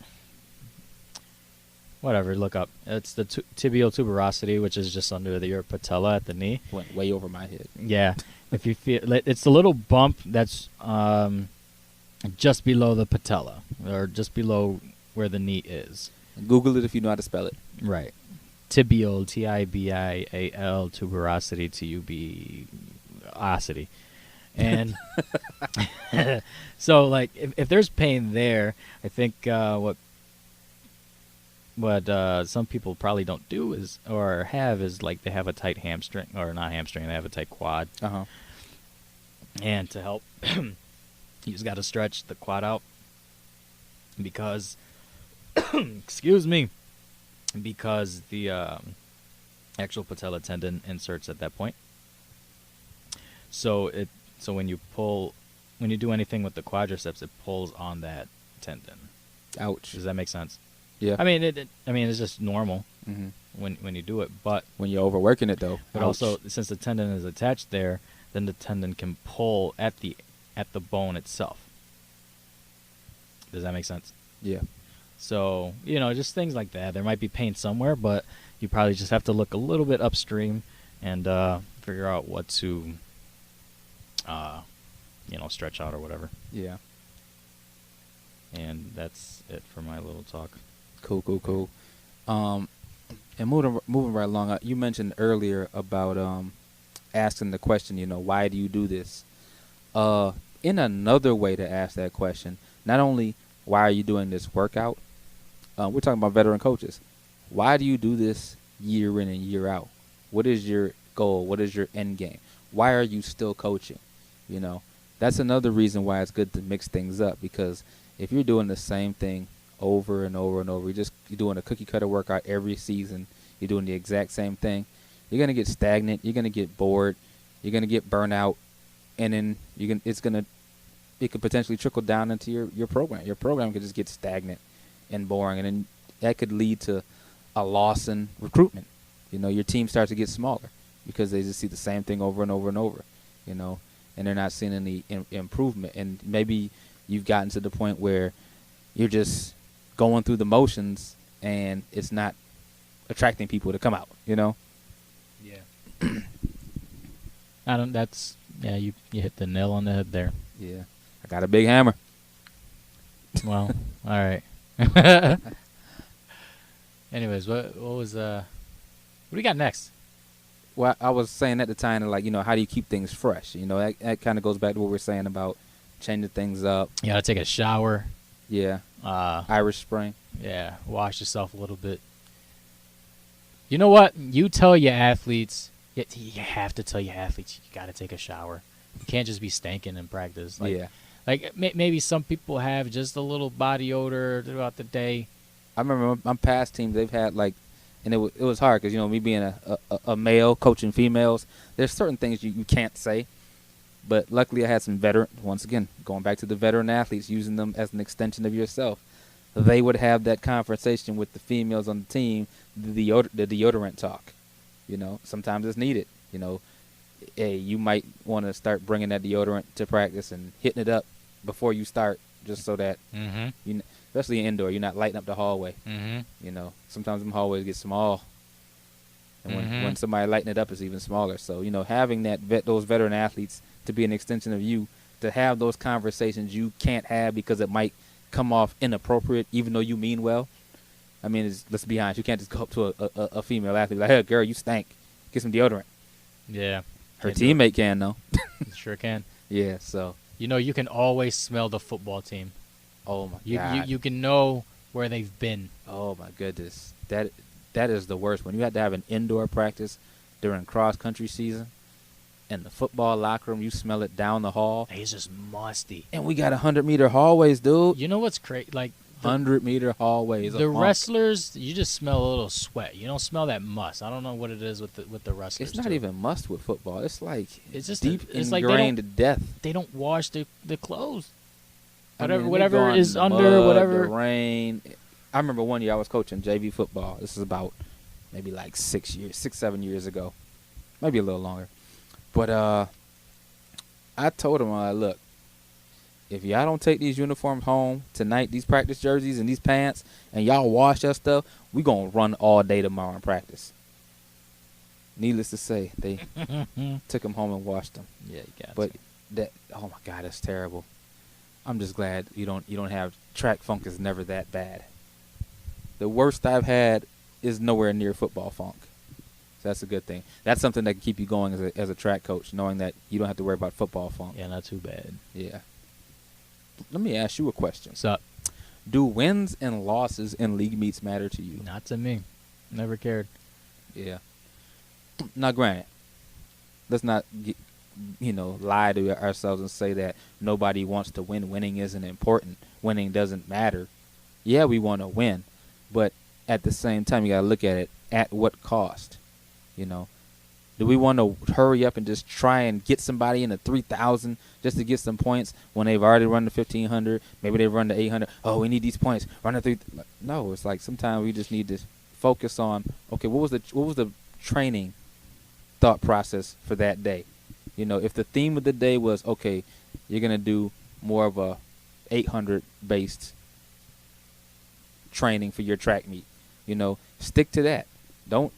whatever, look up. It's the tibial tuberosity, which is just under your patella at the knee. Went way over my head. Yeah. If you feel, it's the little bump that's just below the patella, or just below where the knee is. Google it if you know how to spell it. Right. tibial, tibial, tuberosity, tuberosity. And so, like, if there's pain there, I think what some people probably don't do is, or have, is like they have a tight hamstring, or not hamstring, they have a tight quad. Uh-huh. And to help, you just got to stretch the quad out because, excuse me, because the actual patella tendon inserts at that point. So when you do anything with the quadriceps, it pulls on that tendon. Ouch. Does that make sense? Yeah. I mean, it's just normal Mm-hmm. when you do it, but When you're overworking it, though. but ouch. also since the tendon is attached there, then the tendon can pull at the bone itself. Does that make sense? Yeah. So, just things like that. There might be pain somewhere, but you probably just have to look a little bit upstream and figure out what to, stretch out or whatever. Yeah. And that's it for my little talk. Cool. And moving right along, you mentioned earlier about asking the question, why do you do this? In another way to ask that question, not only why are you doing this workout, we're talking about veteran coaches. Why do you do this year in and year out? What is your goal? What is your end game? Why are you still coaching? That's another reason why it's good to mix things up, because if you're doing the same thing over and over and over, you're doing a cookie cutter workout every season, you're doing the exact same thing, you're going to get stagnant, you're going to get bored, you're going to get burnt out, and then it could potentially trickle down into your program. Your program could just get stagnant and boring, and then that could lead to a loss in recruitment. Your team starts to get smaller because they just see the same thing over and over and over, and they're not seeing any improvement. And maybe you've gotten to the point where you're just going through the motions and it's not attracting people to come out, Yeah. You hit the nail on the head there. Yeah. I got a big hammer. Well, all right. Anyways, what do we got next? Well, I was saying at the time, how do you keep things fresh? That kind of goes back to what we're saying about changing things up. You gotta take a shower. Yeah. Irish Spring. Yeah, wash yourself a little bit. You know what? You tell your athletes. You have to tell your athletes you gotta take a shower. You can't just be stanking in practice. Maybe some people have just a little body odor throughout the day. I remember my past teams, they've had and it was hard because, me being a male coaching females, there's certain things you can't say. But luckily I had some once again, going back to the veteran athletes, using them as an extension of yourself. They would have that conversation with the females on the team, the deodorant talk. Sometimes it's needed. Hey, you might want to start bringing that deodorant to practice and hitting it up before you start, just so that, especially indoor, you're not lighting up the hallway. Mm-hmm. Sometimes them hallways get small. And when somebody lighting it up, it's even smaller. So, having those veteran athletes to be an extension of you, to have those conversations you can't have because it might come off inappropriate, even though you mean well. I mean, let's be honest. You can't just go up to a female athlete like, hey, girl, you stink. Get some deodorant. Yeah. Her teammate can, though. Sure can. Yeah, so. You can always smell the football team. Oh, my God. You can know where they've been. Oh, my goodness. That is the worst. When you have to have an indoor practice during cross-country season, and the football locker room, you smell it down the hall. It's just musty. And we got 100-meter hallways, dude. You know what's crazy? 100-meter hallways. The wrestlers, you just smell a little sweat. You don't smell that must. I don't know what it is with the wrestlers. It's not even must with football. It's just deep ingrained to death. They don't wash their clothes. Whatever Whatever is under, whatever. The rain. I remember one year I was coaching JV football. This is about maybe 6-7 years ago. Maybe a little longer. But I told him, look, if y'all don't take these uniforms home tonight, these practice jerseys and these pants, and y'all wash your stuff, we going to run all day tomorrow in practice. Needless to say, they took them home and washed them. Yeah, you got But oh my God, that's terrible. I'm just glad you don't have track funk is never that bad. The worst I've had is nowhere near football funk. So that's a good thing. That's something that can keep you going as a track coach, knowing that you don't have to worry about football funk. Yeah, not too bad. Yeah. Let me ask you a question. What's up? Do wins and losses in league meets matter to you? Not to me. Never cared. Yeah. Now, granted, let's not lie to ourselves and say that nobody wants to win. Winning isn't important. Winning doesn't matter. Yeah, we want to win, but at the same time, you got to look at it at what cost. Do we want to hurry up and just try and get somebody in the 3,000 just to get some points when they've already run the 1,500? Maybe they've run the 800. Oh, we need these points. Run the 3. No, it's like sometimes we just need to focus on, okay, what was the training thought process for that day? If the theme of the day was, okay, you're going to do more of a 800 based training for your track meet, stick to that. Don't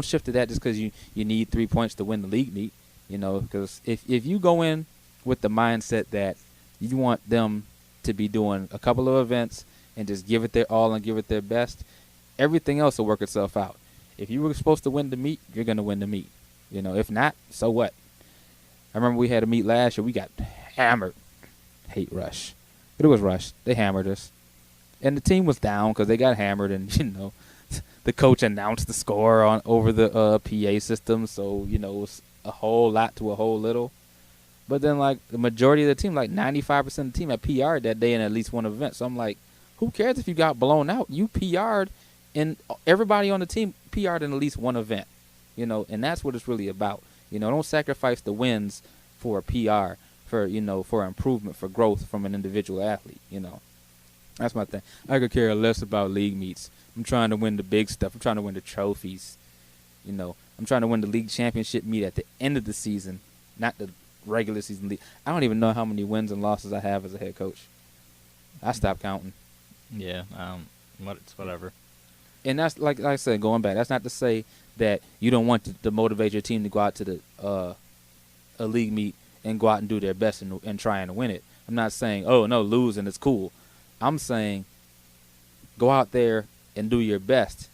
shift to that just because you need 3 points to win the league meet, because if you go in with the mindset that you want them to be doing a couple of events and just give it their all and give it their best, everything else will work itself out. If you were supposed to win the meet, you're going to win the meet. If not, so what? I remember we had a meet last year. We got hammered. Hate Rush. But it was Rush. They hammered us. And the team was down because they got hammered, and, the coach announced the score over the PA system, so, it was a whole lot to a whole little. But then, like, the majority of the team, like 95% of the team had PR'd that day in at least one event. So I'm like, who cares if you got blown out? You PR'd, and everybody on the team PR'd in at least one event, and that's what it's really about. Don't sacrifice the wins for a PR, for improvement, for growth from an individual athlete, That's my thing. I could care less about league meets. I'm trying to win the big stuff. I'm trying to win the trophies. I'm trying to win the league championship meet at the end of the season, not the regular season league. I don't even know how many wins and losses I have as a head coach. I stopped counting. Yeah, it's whatever. And that's like I said, going back. That's not to say that you don't want to motivate your team to go out to the a league meet and go out and do their best and try and win it. I'm not saying, oh no, lose and it's cool. I'm saying go out there and do your best.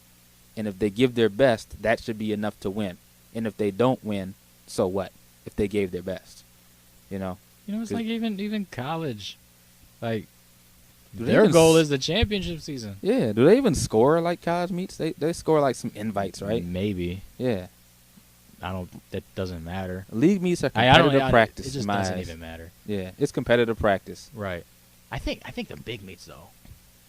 And if they give their best, that should be enough to win. And if they don't win, so what? If they gave their best, it's like even college, like their goal is the championship season. Yeah. Do they even score like college meets? They score like some invites, right? Maybe. Yeah. That doesn't matter. League meets are competitive practice. It just doesn't even matter. Yeah, it's competitive practice. Right. I think the big meets though.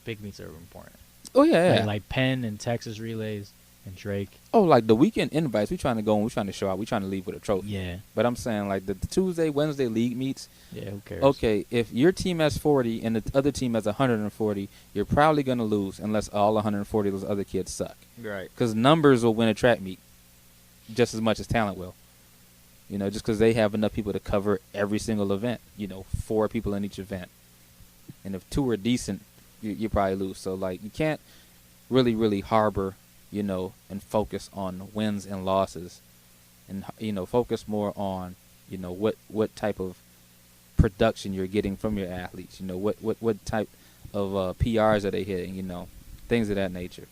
Big meets are important. Oh yeah. Like Penn and Texas relays and Drake. Oh, like the weekend invites, we trying to go and we trying to show out. We trying to leave with a trophy. Yeah. But I'm saying like the Tuesday, Wednesday league meets. Yeah, who cares? Okay, if your team has 40 and the other team has 140, you're probably gonna lose unless all 140 of those other kids suck. Right. Because numbers will win a track meet just as much as talent will. Just because they have enough people to cover every single event. 4 people in each event. And if 2 are decent, you probably lose. So, like, you can't really, really harbor, and focus on wins and losses. And, focus more on, what type of production you're getting from your athletes. What type of PRs are they hitting, things of that nature.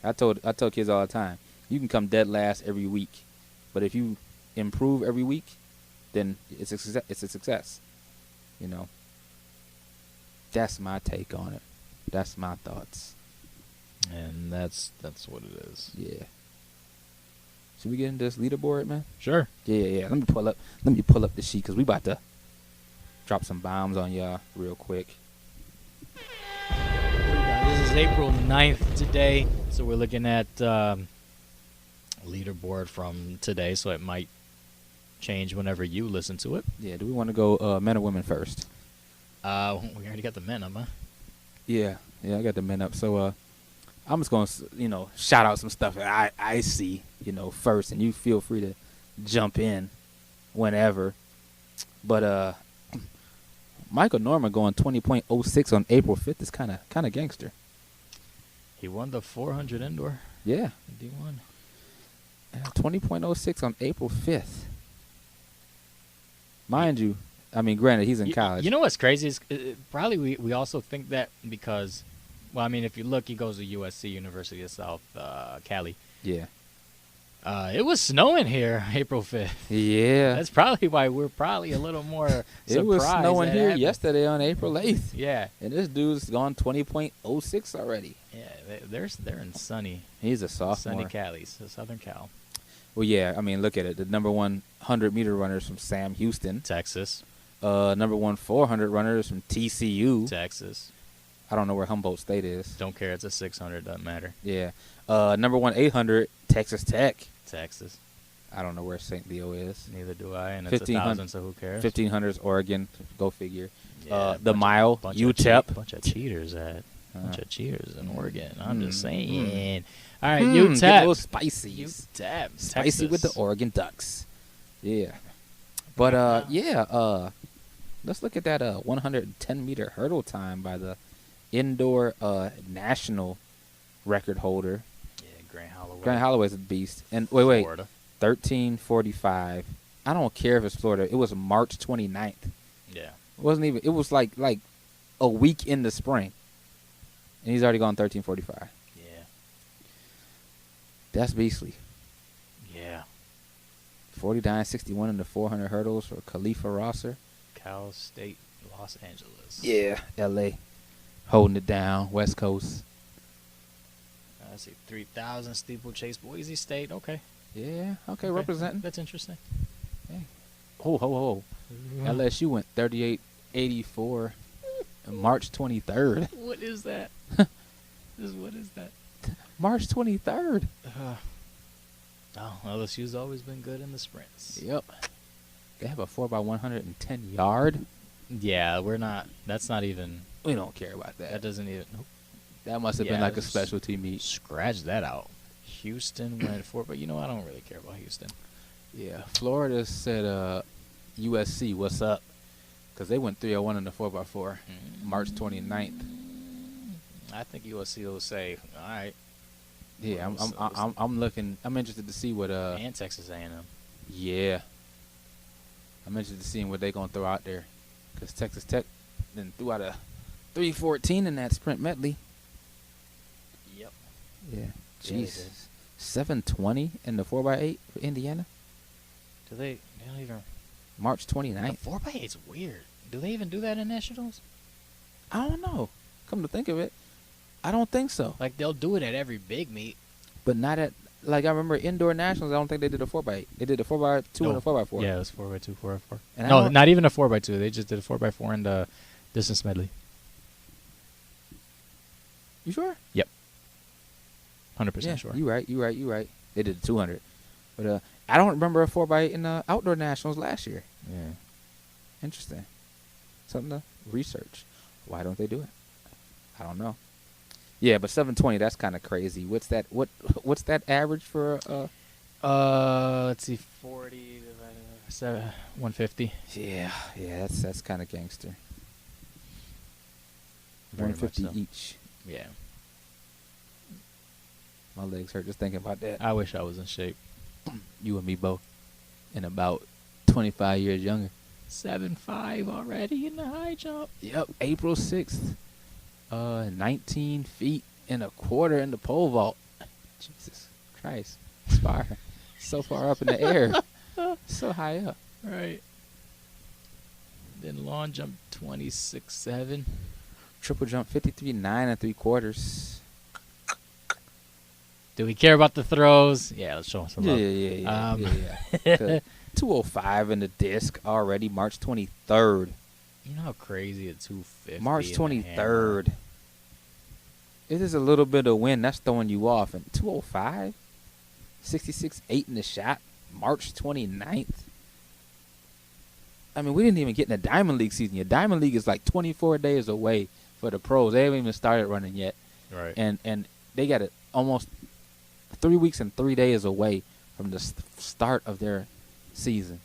I tell kids all the time, you can come dead last every week. But if you improve every week, then it's a success. That's my take on it. That's my thoughts. And that's what it is. Yeah. Should we get into this leaderboard, man? Sure. Yeah. Let me pull up the sheet because we about to drop some bombs on y'all real quick. This is April 9th today, so we're looking at leaderboard from today, so it might change whenever you listen to it. Yeah. Do we want to go men or women first? We already got the men up, huh? Yeah, I got the men up. So I'm just going to, shout out some stuff that I see, first. And you feel free to jump in whenever. But Michael Norman going 20.06 on April 5th is kind of gangster. He won the 400 indoor. Yeah. D1. 20.06 on April 5th. Mind you, I mean, granted, he's in college. You know what's crazy is probably we also think that because Well, I mean, if you look, he goes to USC, University of South Cali. Yeah. It was snowing here April 5th. Yeah. That's probably why we're probably a little more surprised. It was snowing that here happened. yesterday on April 8th. Yeah. And this dude's gone 20.06 already. Yeah, they're in sunny He's a sophomore. Sunny Cali, so Southern Cal. Well, yeah, I mean, look at it. The number one 100-meter runners from Sam Houston. Texas. Number one 400 runners from TCU. Texas. I don't know where Humboldt State is. Don't care. It's a 600. Doesn't matter. Yeah. Number one 800, Texas Tech. Texas. I don't know where St. Leo is. Neither do I. And it's 1500 1,000, so who cares? 1500 is Oregon. Go figure. Yeah, The mile, UTEP. Bunch of cheaters bunch of cheaters in Oregon. I'm just saying. mm. All right, Get UTEP. those spices. UTEP. Spicy with the Texas. Oregon Ducks. Yeah. But, let's look at that 110-meter hurdle time by the indoor national record holder. Yeah, Grant Holloway. Grant Holloway's a beast. And wait, Florida. 13:45. I don't care if it's Florida. It was March 29th. Yeah. It wasn't even. It was like a week in the spring, and he's already gone 13:45. Yeah. That's beastly. Yeah. 49.61 in the 400 hurdles for Khalifa Rosser. Cal State, Los Angeles. Yeah, L.A. holding it down. West Coast. Let's see, 3,000 steeplechase, Boise State. Okay. Yeah. Okay. Representing. That's interesting. Hey. Ho. LSU went 38.84. March 23rd. What is that? What is that? March 23rd. Oh, LSU's always been good in the sprints. Yep. They have a 4x110 yard. Yeah, we're not. That's not even. We don't care about that. That doesn't even. Nope. That must have been Yeah, like a just specialty meet. Scratch that out. Houston went for, but I don't really care about Houston. Yeah. Florida said USC, what's up? Because they went 301 in the 4x4, March 29th. I think USC will say, all right. Yeah, I'm looking. I'm interested to see what And Texas A&M. Yeah. I'm interested to see what they're gonna throw out there, because Texas Tech then threw out a 3:14 in that sprint medley. Yep. Yeah. Yeah, they Jesus. 7:20 in the 4x8 for Indiana. Do they don't even. March 29th. 4x8's weird. Do they even do that in nationals? I don't know. Come to think of it, I don't think so. Like, they'll do it at every big meet. But not at, like, I remember indoor nationals. I don't think they did a 4x8. They did a 4x2 and a 4x4. Yeah, it was 4x2, 4x4. And No, not even a 4x2. They just did a 4x4 in the distance medley. You sure? Yep. 100% Yeah, sure. You right. They did the 200. But I don't remember a 4x8 in the outdoor nationals last year. Yeah. Interesting. Something to research. Why don't they do it? I don't know. Yeah, but 720, that's kind of crazy. What's that? What's that average for? Let's see, 40 divided by 7, 150. Yeah, that's kind of gangster. Very much 150 so. each. Yeah. My legs hurt just thinking about that. I wish I was in shape. You and me both. And about 25 years younger. 7.5 already in the high jump. Yep, April 6th. 19 feet and a quarter in the pole vault. Jesus Christ. It's far. So far up in the air. So high up. Right. Then long jump 26.7. Triple jump 53.9 and 3/4. Do we care about the throws? Yeah, let's show them some love. Yeah. 205 in the disc already, March 23rd. You know how crazy a 250 March in the hammer. 23rd. It is a little bit of wind. That's throwing you off. And 205? 66.8 in the shot, March 29th. I mean, we didn't even get in the Diamond League season yet. Diamond League is like 24 days away for the pros. They haven't even started running yet. Right. And they got it almost 3 weeks and 3 days away from the start of their season.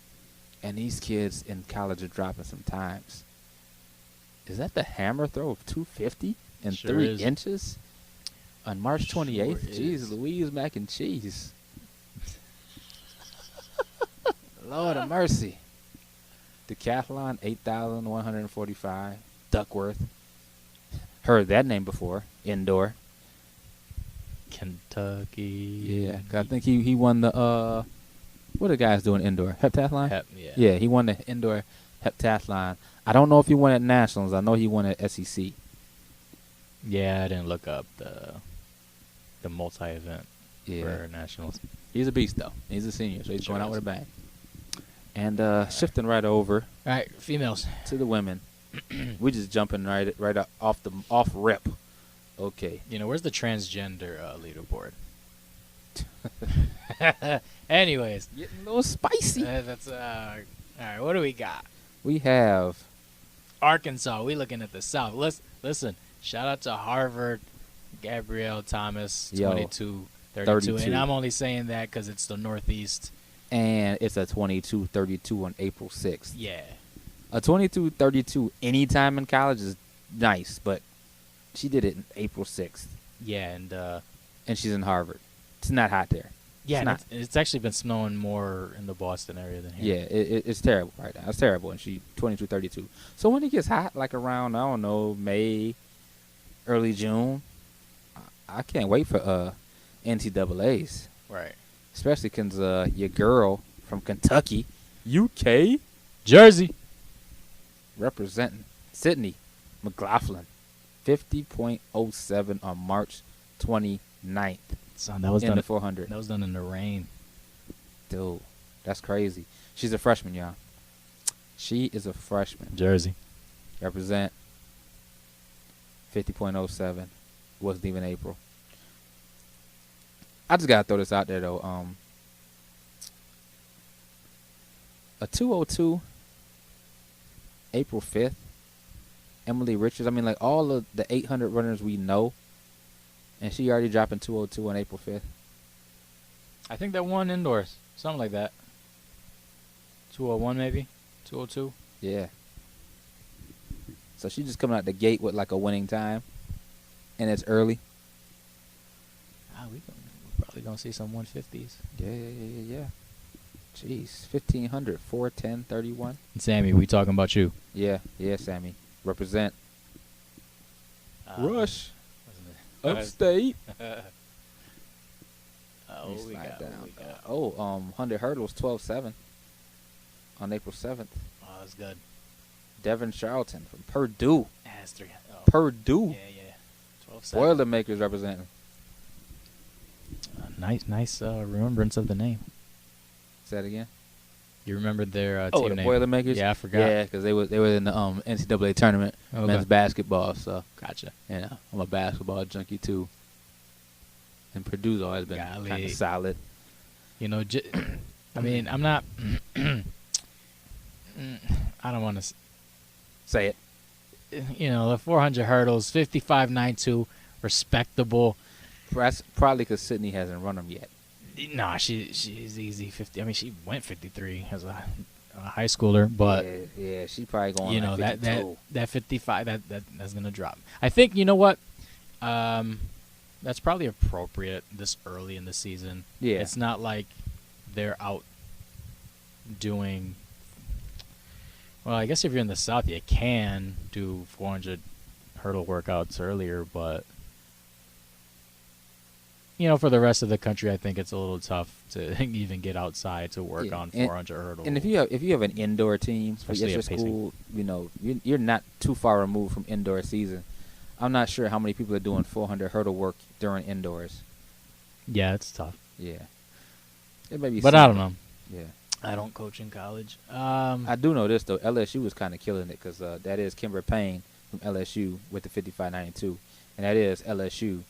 And these kids in college are dropping some times. Is that the hammer throw of 250 and Sure 3 is. inches on March 28th? Sure Jeez, is. Louise, mac and cheese. Lord of mercy. Decathlon, 8,145. Duckworth. Heard that name before. Indoor. Kentucky. Yeah, 'cause I think he won the what are the guys doing indoor heptathlon? Yeah. Yeah, he won the indoor heptathlon. I don't know if he won at nationals. I know he won at SEC. Yeah, I didn't look up the multi-event Yeah, for nationals. he's a beast though. He's a senior, so he's Sure going out is. with a bang. And shifting right over All right, females. to the women, we just jumping right off rip. Okay. You know, where's the transgender leaderboard? Anyways, Getting a little spicy. that's all right. What do we got? We have Arkansas. We looking at the South. Listen. Shout out to Harvard, Gabrielle Thomas, Yo, 22-32, 32. and I'm only saying that because it's the Northeast. and it's a 22-32 on April 6th. Yeah. A 22-32 anytime in college is nice, but she did it in April 6th, Yeah, and she's in Harvard. It's not hot there. yeah, It's not. it's actually been snowing more in the Boston area than here. Yeah, it's terrible right now. It's terrible, and she 22-32. So when it gets hot, like around, I don't know, May, early June, I can't wait for NCAAs, Right. especially because your girl from Kentucky, UK, Jersey. representing Sydney McLaughlin, 50.07 on March 29th Son, that was in done. the 400. That was done in the rain. Dude, that's crazy. She's a freshman, y'all. She is a freshman. Jersey. Represent 50.07. Wasn't even April. I just gotta throw this out there though. A 202 April 5th. Emily Richards. I mean, like all of the 800 runners we know, and she already dropping 202 on April 5th. I think that won indoors. Something like that. 201 maybe? 202? Yeah. So she just coming out the gate with like a winning time, and it's early. We're probably going to see some 150s. Yeah. Jeez, 1500, 410, 31. And Sammy, we talking about you. Yeah, Sammy. Represent. Rush. Wasn't it? Upstate. What we got? What we got? 100 hurdles, 12-7 on April 7th. Oh, that's good. Devin Charlton from Purdue. That's 3. Oh. Purdue. Yeah. 12 Boilermakers representing. Nice remembrance of the name. Say that again. You remembered their Oh, team the name? Boilermakers. Yeah, I forgot. Yeah, because they were in the NCAA tournament, Okay. men's basketball. So Gotcha. I'm a basketball junkie too. And Purdue's always been Golly. kind of solid. You know, I mean, I'm not. I don't want to. Say it. You know, the 400 hurdles, 55.92, respectable. That's probably because Sydney hasn't run them yet. Nah, she's easy 50. I mean, she went 53 as a high schooler, but yeah, she probably going. you know like 52. that 55 that's gonna drop. I think you know what. That's probably appropriate this early in the season. Yeah. It's not like they're out doing. Well, I guess if you're in the South, you can do 400 hurdle workouts earlier, but you know, for the rest of the country, I think it's a little tough to even get outside to work on 400 hurdles. And if you have an indoor team, Especially at your at pacing. school, you know, you're not too far removed from indoor season. I'm not sure how many people are doing 400 hurdle work during indoors. Yeah, it's tough. Yeah. It may be But I don't know. Yeah. I don't coach in college. I do know this, though. LSU was kind of killing it because that is Kimber Payne from LSU with the 55.92. And that is LSU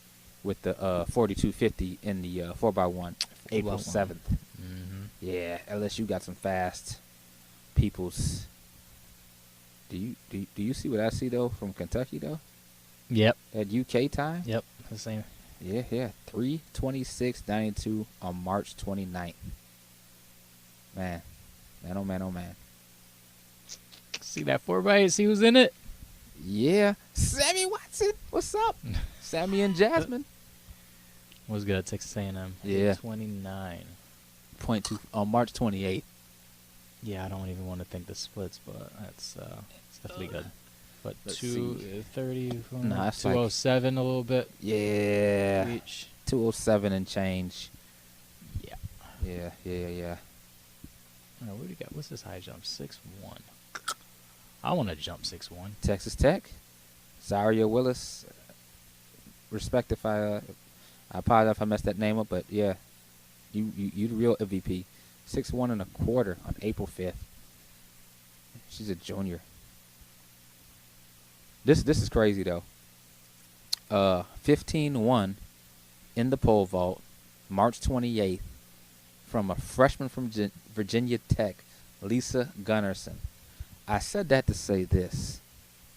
with the 42.50 in the 4x1, April 7th. Mm-hmm. Yeah, LSU got some fast peoples. Do you see what I see, though, from Kentucky, though? Yep. At UK time? Yep. The same. Yeah. 3:26.92 on March 29th. Man, oh man. See that 4x8? See who's in it? Yeah. Sammy Watson, what's up? Sammy and Jasmine. Was good at Texas A&M. Yeah. 29. .2 on March 28th. Yeah, I don't even want to think the splits, but that's it's definitely good. But Let's 230, Nah, it's like 207 a little bit yeah, each. 207 and change. Yeah. Yeah. All right, what do you got? What's this high jump? 6'1". I want to jump 6'1". Texas Tech, Zaria Willis. Respect if I apologize if I messed that name up, but yeah, you the real MVP. 6'1" and a quarter on April 5th. She's a junior. This is crazy though. 15-1 in the pole vault, March 28th, from a freshman from Virginia Tech, Lisa Gunnarsson. I said that to say this: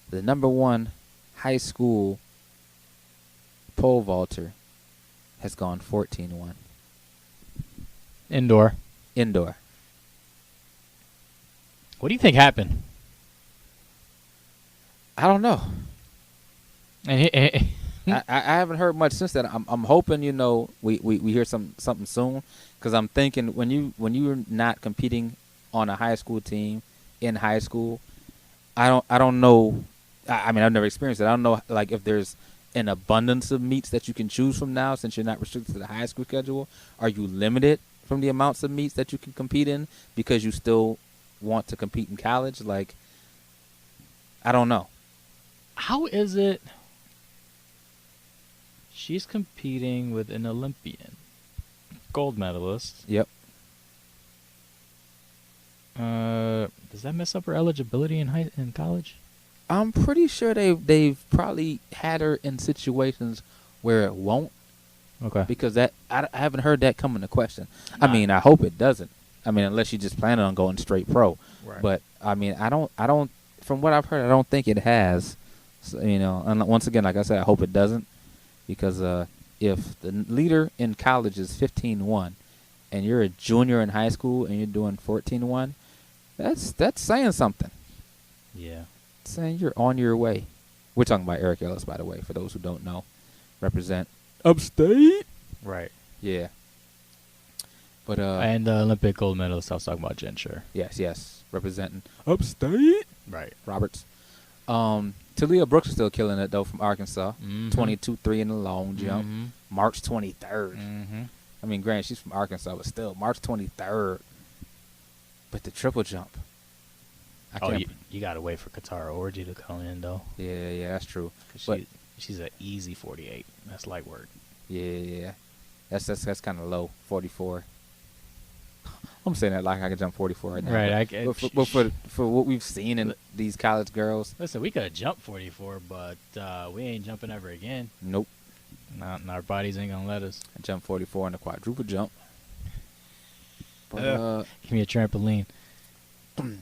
the number one high school pole vaulter has gone 14-1 Indoor. indoor. What do you think happened? I don't know. And I haven't heard much since then. I'm hoping we hear something soon, because I'm thinking when you're not competing on a high school team in high school, I don't know. I mean, I've never experienced it. I don't know like if there's an abundance of meets that you can choose from now, since you're not restricted to the high school schedule. Are you limited from the amounts of meets that you can compete in because you still want to compete in college? Like, I don't know. how is it she's competing with an Olympian, gold medalist? Yep. Does that mess up her eligibility in college? I'm pretty sure they've probably had her in situations where it won't, Okay. because I haven't heard that come into question. Nah. I mean, I hope it doesn't. I mean, unless you just planning on going straight pro. Right. But I mean, I don't. From what I've heard, I don't think it has. So, and once again, like I said, I hope it doesn't, because if the leader in college is 15-1, and you're a junior in high school and you're doing 14-1, that's saying something. Yeah. Saying you're on your way. We're talking about Eric Ellis, by the way, for those who don't know. Represent upstate. Right. Yeah. But And the Olympic gold medalist I was talking about, Jen Sure. yes, representing upstate. Right. Roberts. Talia Brooks is still killing it though, from Arkansas. Mhm. 22-3 in the long jump. Mhm. March 23rd. Mm-hmm. I mean, granted, she's from Arkansas, but still, March 23rd. But the triple jump. I Oh, can't. you got to wait for Katara Orji to come in, though. Yeah, that's true. 'Cause But she's an easy 48. That's light work. yeah, that's kind of low. 44. I'm saying that like I could jump 44 right now. Right, But for what we've seen in these college girls, Listen, we could have jumped 44, but we ain't jumping ever again. nope. Not our bodies ain't gonna let us. I jumped 44 in the quadruple jump. But, Give me a trampoline. can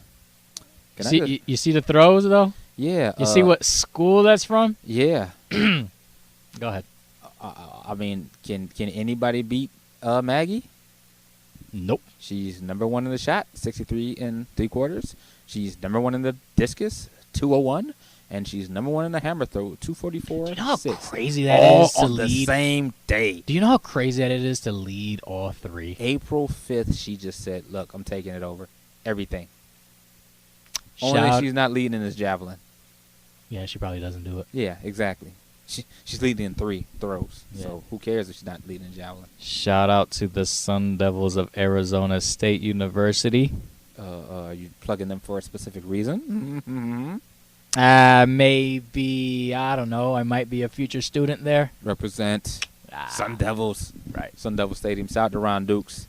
I See, just- you see the throws though? yeah. You see what school that's from? Yeah. Go ahead. I mean, can anybody beat Maggie? Nope. She's number one in the shot, 63 3/4. She's number one in the discus, 201, and she's number one in the hammer throw, 244. Do you know how 6. crazy that All is to on the lead? same day. Do you know how crazy that it is to lead all three? April 5th, she just said, "Look, I'm taking it over. Everything." Only Shout- she's not leading is javelin. Yeah, she probably doesn't do it. Yeah, exactly. She's leading in 3 throws. Yeah. So who cares if she's not leading in javelin? Shout out to the Sun Devils of Arizona State University. Are you plugging them for a specific reason? Mm-hmm. Maybe, I don't know. I might be a future student there. Represent Sun Devils. Right. Sun Devil Stadium. Shout out to Ron Dukes,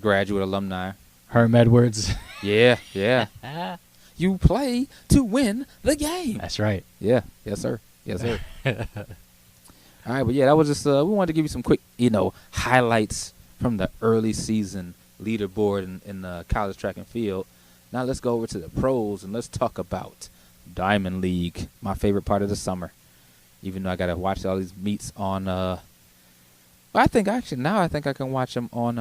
graduate alumni. Herm Edwards. Yeah. You play to win the game. That's right. Yeah. Yes, sir. All right, but yeah, that was just we wanted to give you some quick, highlights from the early season leaderboard in college track and field. Now let's go over to the pros and let's talk about Diamond League, my favorite part of the summer. Even though I gotta watch all these meets on, I think I can watch them on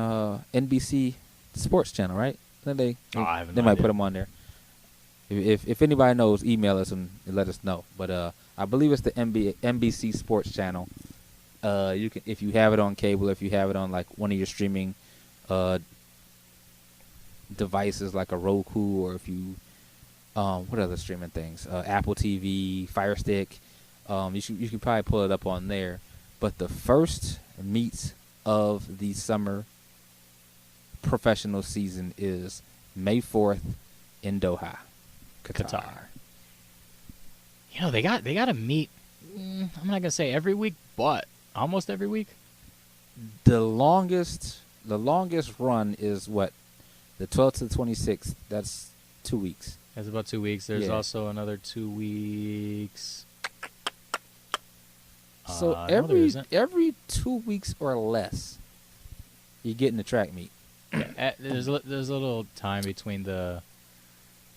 NBC Sports Channel, right? Then they I have no they might idea. put them on there. If anybody knows, email us and let us know. But I believe it's the NBC Sports Channel. You can, if you have it on cable, if you have it on like one of your streaming devices like a Roku, or if you What other streaming things? Apple TV, Fire Stick. You can probably pull it up on there. But the first meet of the summer professional season is May 4th in Doha, Qatar. You know, they got to meet. I'm not gonna say every week, but almost every week. The longest run is what, the 12th to the 26th. That's 2 weeks. That's about 2 weeks. There's Yeah. also another 2 weeks. So No, there isn't. every 2 weeks or less, you get in the track meet. There's a little time between the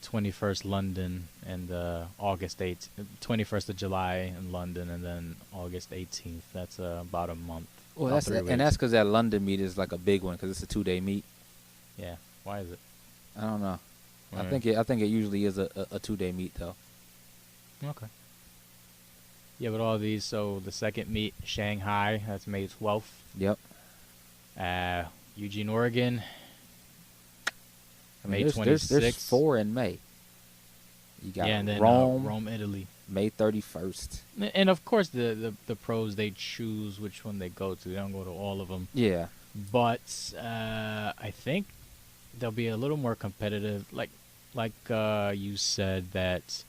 21st London and August 8th, 21st of July in London, and then August 18th. That's about a month. Well, about that's 3 weeks. and that's because that London meet is like a big one because it's a 2-day meet. Yeah. Why is it? I don't know. I Right. think it usually is a 2-day meet though. Okay. Yeah, but all these. So the second meet, Shanghai. That's May 12th. Yep. Eugene, Oregon. I mean, May there's 26th. 4 in May. You got Yeah, and then Rome, Rome, Italy. May 31st. And of course, the pros, they choose which one they go to. They don't go to all of them. Yeah. But I think they'll be a little more competitive. Like you said that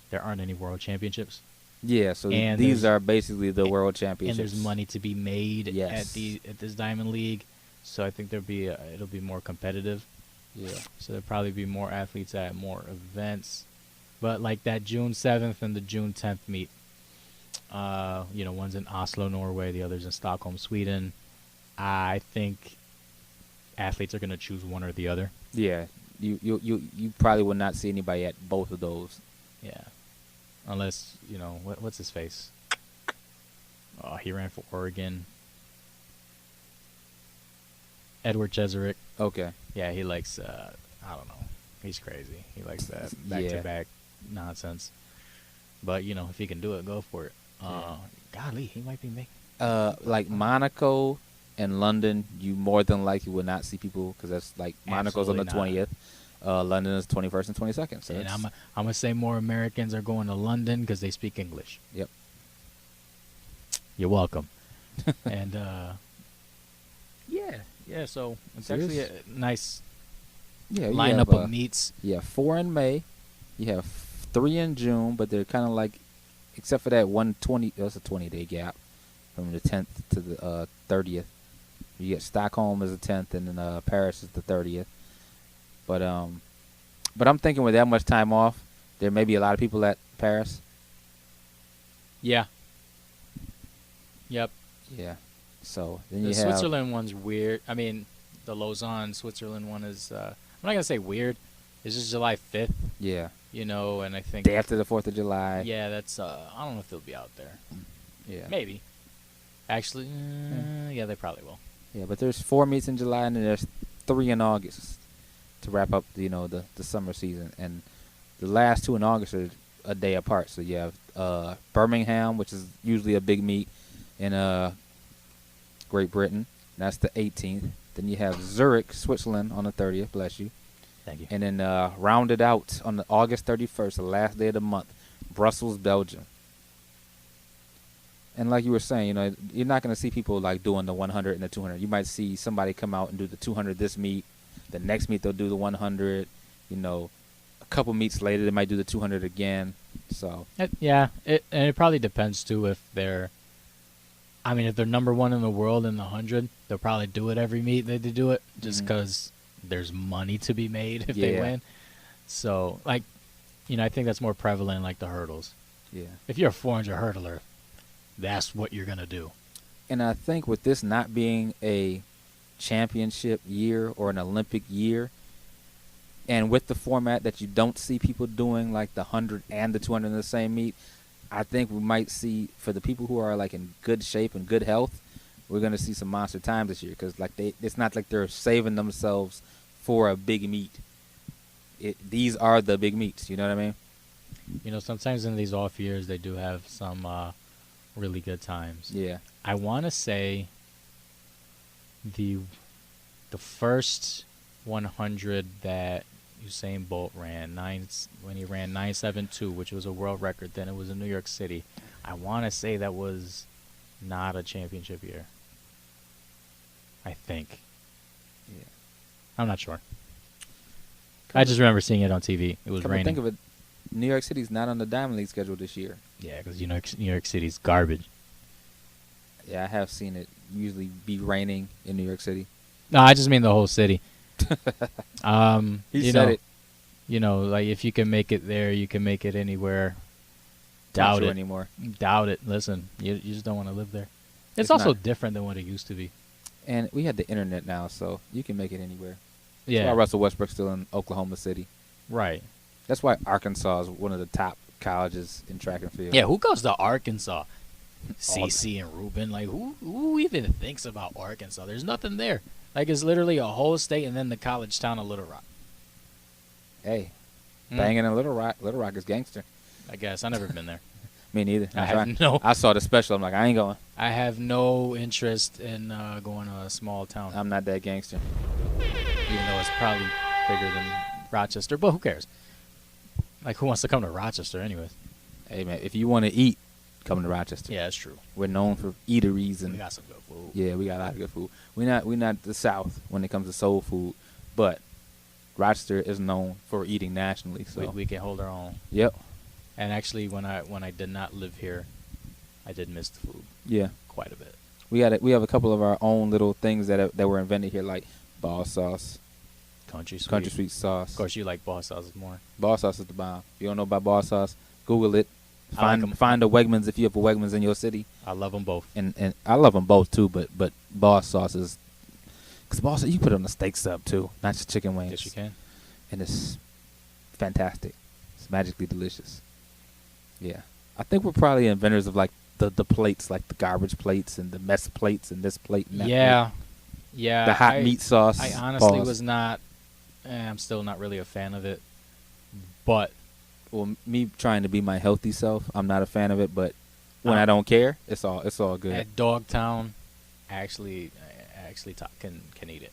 there aren't any world championships, Yeah, so And these there's- are basically the world and championships. there's money to be made Yes. at this Diamond League. So I think it'll be more competitive. Yeah. So there'll probably be more athletes at more events. But like that June 7th and the June 10th meet, one's in Oslo, Norway, the other's in Stockholm, Sweden. I think athletes are going to choose one or the other. Yeah. You probably will not see anybody at both of those. Yeah. Unless, what's his face? He ran for Oregon. Edward Cheserek. Okay. Yeah, he likes, I don't know. He's crazy. He likes that back-to-back nonsense. But, if he can do it, go for it. Golly, he might be making... Like Monaco and London, you more than likely will not see people because that's like Monaco's on the Absolutely 20th. London is 21st and 22nd. So And that's- I'm going to say more Americans are going to London because they speak English. Yep. You're welcome. And, yeah, so it's So actually this- a nice Yeah, you lineup have, of meets. Yeah, 4 in May. You have 3 in June, but they're kind of like, except for that 120. That's a 20-day gap from the 10th to the 30th. You get Stockholm is the 10th, and then Paris is the 30th. But I'm thinking with that much time off, there may be a lot of people at Paris. Yeah. Yep. Yeah. So then The you have Switzerland one's weird. I mean, the Lausanne, Switzerland one is, I'm not going to say weird. It's just July 5th, yeah, and I think... day after the 4th of July. Yeah, that's, I don't know if they'll be out there. Yeah. Maybe. Actually, yeah, they probably will. Yeah, but there's 4 meets in July, and then there's 3 in August to wrap up, the summer season. And the last 2 in August are a day apart. So you have Birmingham, which is usually a big meet in Great Britain. That's the 18th. Then you have Zurich, Switzerland on the 30th. Bless you. Thank you. And then rounded out on the August 31st, the last day of the month, Brussels, Belgium. And like you were saying, you're not going to see people like doing the 100 and the 200. You might see somebody come out and do the 200 this meet. The next meet they'll do the 100. A couple meets later they might do the 200 again. So And it probably depends too if they're number one in the world in the 100, they'll probably do it every meet they do it just Mhm. because there's money to be made if Yeah. they win. So I think that's more prevalent like the hurdles. yeah. If you're a 400 hurdler, that's what you're gonna do. And I think with this not being a championship year or an Olympic year, and with the format that you don't see people doing like the 100 and the 200 in the same meet, I think we might see, for the people who are like in good shape and good health, we're going to see some monster times this year because it's not like they're saving themselves for a big meet. These are the big meets, you know what I mean? Sometimes in these off years they do have some really good times. Yeah. I want to say the first 100 that Usain Bolt ran when he ran 9.72, which was a world record. Then it was in New York City. I want to say that was not a championship year. I think. Yeah. I'm not sure. I just remember seeing it on TV. It was raining. Think of it, New York City's not on the Diamond League schedule this year. Yeah, because New York City's garbage. Yeah, I have seen it usually be raining in New York City. No, I just mean the whole city. He said it. You know, like if you can make it there, you can make it anywhere. Not Doubt true it anymore. Doubt it. Listen, you just don't want to live there. It's It's also not. different than what it used to be. And we had the internet now, so you can make it anywhere. That's Yeah, why Russell Westbrook's still in Oklahoma City. right. That's why Arkansas is one of the top colleges in track and field. Yeah, who goes to Arkansas? CC and Ruben. Like, who even thinks about Arkansas? There's nothing there. Like, it's literally a whole state and then the college town of Little Rock. Hey, banging in Little Rock. Little Rock is gangster. I guess. I've never been there. Me neither. I I saw the special. I'm like, I ain't going. have no interest in going to a small town. I'm not that gangster. Even though it's probably bigger than Rochester. But who cares? Like, who wants to come to Rochester anyways? Hey, man, if you want to eat, come to Rochester. Yeah, that's true. We're known for eateries and We got some good food. yeah, we got a lot of good food. We're not the South when it comes to soul food, but Rochester is known for eating nationally. So We can hold our own. yep, And actually, when I did not live here, I did miss the food yeah, quite a bit. we have a couple of our own little things that were invented here, like ball sauce, Country sweet. country sweet sauce. Of course, you like boss sauces more. Ball sauce is the bomb. If you don't know about ball sauce, Google it. I like 'em. Find a Wegmans if you have a Wegmans in your city. I love them both. And I love them both too, but ball sauce is because ball sauce you put it on the steak sub too, not just chicken wings. Yes, you can. And it's fantastic. It's magically delicious. Yeah, I think we're probably inventors of like the plates, like the garbage plates and the mess plates and this plate and that Yeah. Yeah. plate. The hot meat sauce. I honestly pause. was not. I'm still not really a fan of it. But Well, me trying to be my healthy self, I'm not a fan of it. But when Uh, I don't care, it's all good. at Dogtown, I actually can eat it.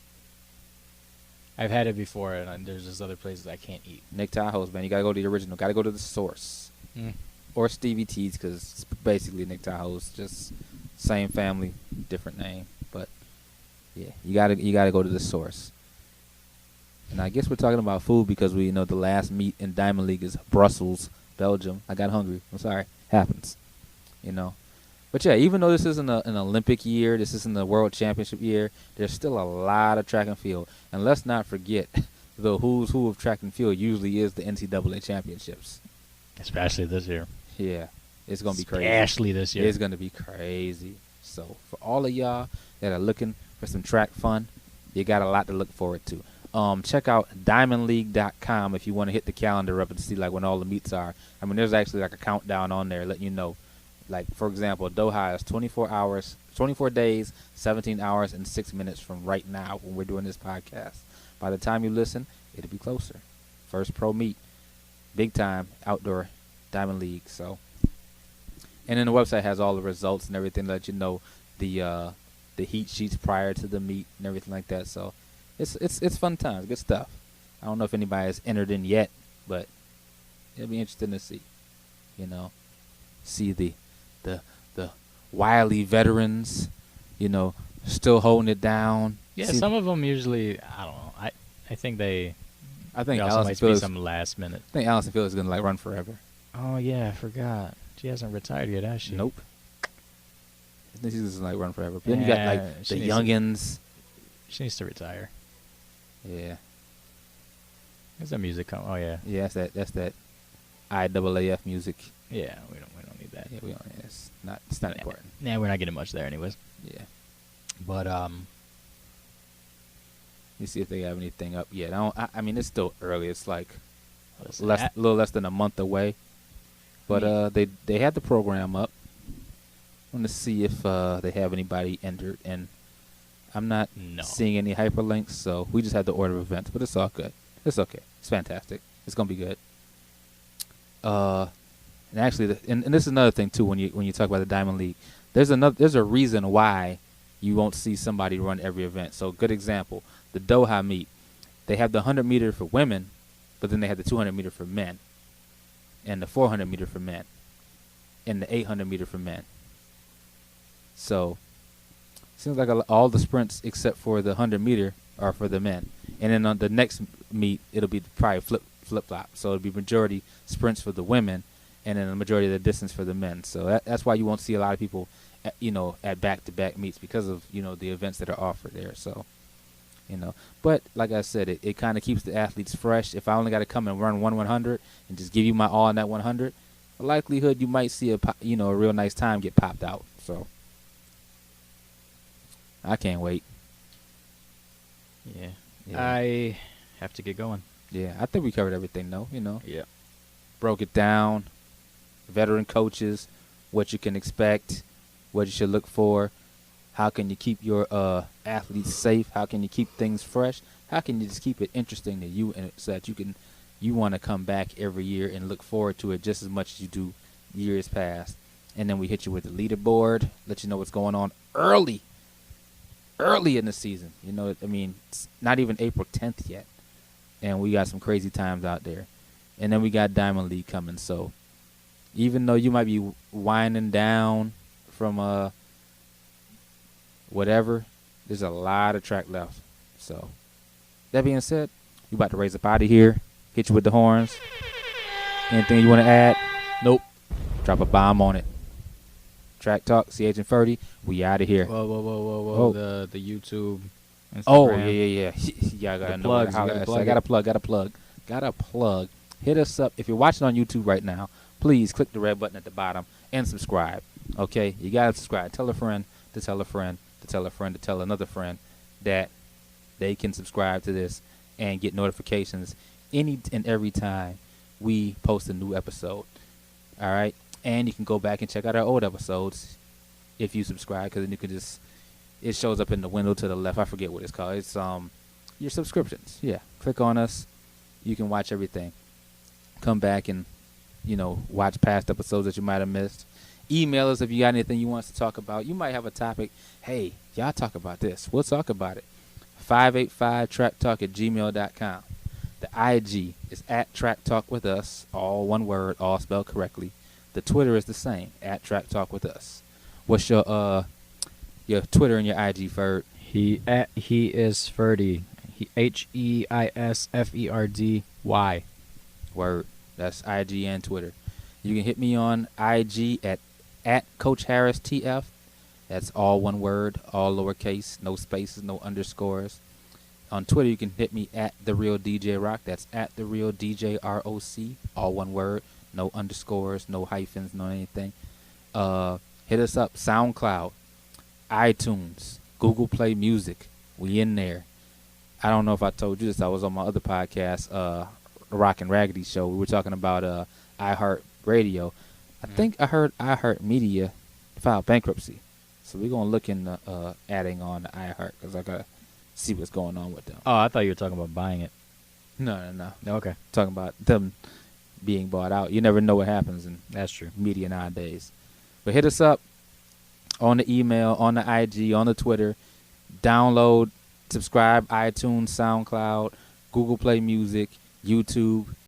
I've had it before, and there's just other places I can't eat. Nick Tahoe's, man, you gotta go to the original. Gotta go to the source. Or Stevie T's, because it's basically Nick Tahoe's, just same family, different name. But yeah, you gotta go to the source. And I guess we're talking about food because we know the last meet in Diamond League is Brussels, Belgium. I got hungry. I'm sorry. Happens. You know. But yeah, even though this isn't an Olympic year, this isn't a World Championship year, there's still a lot of track and field. And let's not forget, the who's who of track and field usually is the NCAA championships. Especially this year. Yeah, it's gonna be crazy. Especially this year. It's gonna be crazy. So for all of y'all that are looking for some track fun, you got a lot to look forward to. Check out diamondleague.com if you want to hit the calendar up and see like when all the meets are. I mean, there's actually like a countdown on there letting you know. Like for example, Doha is 24 days, 17 hours, and 6 minutes from right now when we're doing this podcast. By the time you listen, it'll be closer. First pro meet, big time outdoor Diamond League. So, and then the website has all the results and everything to let you know the heat sheets prior to the meet and everything like that. So, it's fun times, good stuff. I don't know if anybody has entered in yet, but it'll be interesting to see. You know, see the wily veterans, you know, still holding it down. Yeah, See, some of them usually, I don't know. I think they also Allison might be Phillips. some last minute. I think Allison Phillips is gonna like run forever. Oh yeah, I forgot. She hasn't retired yet, has she? Nope. I think she's just like run forever. But then you got Yeah, like she the needs to- youngins. She needs to retire. Yeah, There's that music come. Oh yeah. yeah. That's that IAAF music. Yeah, we don't need that. Yeah, we don't. It's not Nah, important. Nah, we're not getting much there anyways. Yeah. But Let me see if they have anything up yet. I mean, it's still early. It's like listen, a little less than a month away. But they had the program up. I want to see if they have anybody entered, and I'm not No. seeing any hyperlinks, so we just had the order of events. But it's all good. It's okay. It's fantastic. It's gonna be good. And actually, and this is another thing too. When you talk about the Diamond League, there's a reason why you won't see somebody run every event. So good example, the Doha meet. They have the 100 meter for women, But then they had the 200 meter for men, and the 400 meter for men, and the 800 meter for men. So seems like all the sprints except for the 100 meter are for the men, and then on the next meet it'll be probably flip flop. So it'll be majority sprints for the women, and then the majority of the distance for the men. So that's why you won't see a lot of people, at back-to-back meets because of the events that are offered there. So, but like I said, it kind of keeps the athletes fresh. If I only got to come and run 100 and just give you my all in that 100, the likelihood you might see a real nice time get popped out. So I can't wait. Yeah. Yeah. I have to get going. Yeah, I think we covered everything, though. Yeah. Broke it down. Veteran coaches, what you can expect, what you should look for. How can you keep your athletes safe? How can you keep things fresh? How can you just keep it interesting to you, and so that you want to come back every year and look forward to it just as much as you do years past. And then we hit you with the leaderboard, let you know what's going on early in the season. It's not even April 10th yet, and we got some crazy times out there. And then we got Diamond League coming. So even though you might be winding down from whatever, there's a lot of track left. So that being said, we about to raise up out of here. Hit you with the horns. Anything you want to add? Nope. Drop a bomb on it. Track Talk, CH and Ferdy, we out of here. Whoa. The YouTube, Instagram. Oh, yeah. Yeah, I gotta know. Plugs, I gotta plug. Hit us up. If you're watching on YouTube right now, please click the red button at the bottom and subscribe. Okay? You gotta subscribe. Tell a friend to tell a friend to tell a friend to tell another friend that they can subscribe to this and get notifications any and every time we post a new episode. All right? And you can go back and check out our old episodes if you subscribe, because then you can it shows up in the window to the left. I forget what it's called. It's your subscriptions. Yeah. Click on us. You can watch everything. Come back and, watch past episodes that you might have missed. Email us if you got anything you want us to talk about. You might have a topic. Hey, y'all talk about this. We'll talk about it. 585tracktalk@gmail.com. The IG is @tracktalkwithus, all one word, all spelled correctly. The Twitter is the same, @tracktalkwithus. What's your Twitter and your IG, Ferd? He is Ferdy. HEISFERDY. Word. That's IG and Twitter. You can hit me on IG at Coach Harris TF. That's all one word, all lowercase, no spaces, no underscores. On Twitter, you can hit me at The Real DJ Rock. That's at The Real DJ ROC, all one word, no underscores, no hyphens, no anything. Hit us up, SoundCloud, iTunes, Google Play Music. We in there. I don't know if I told you this. I was on my other podcast, Rock and Raggedy Show. We were talking about iHeart Radio. I think I heard iHeart Media filed bankruptcy. So we're going to look into adding on to iHeart, because I got to see what's going on with them. Oh, I thought you were talking about buying it. No. Okay. Talking about them being bought out. You never know what happens in That's true. media nowadays. But hit us up on the email, on the IG, on the Twitter. Download, subscribe, iTunes, SoundCloud, Google Play Music, YouTube.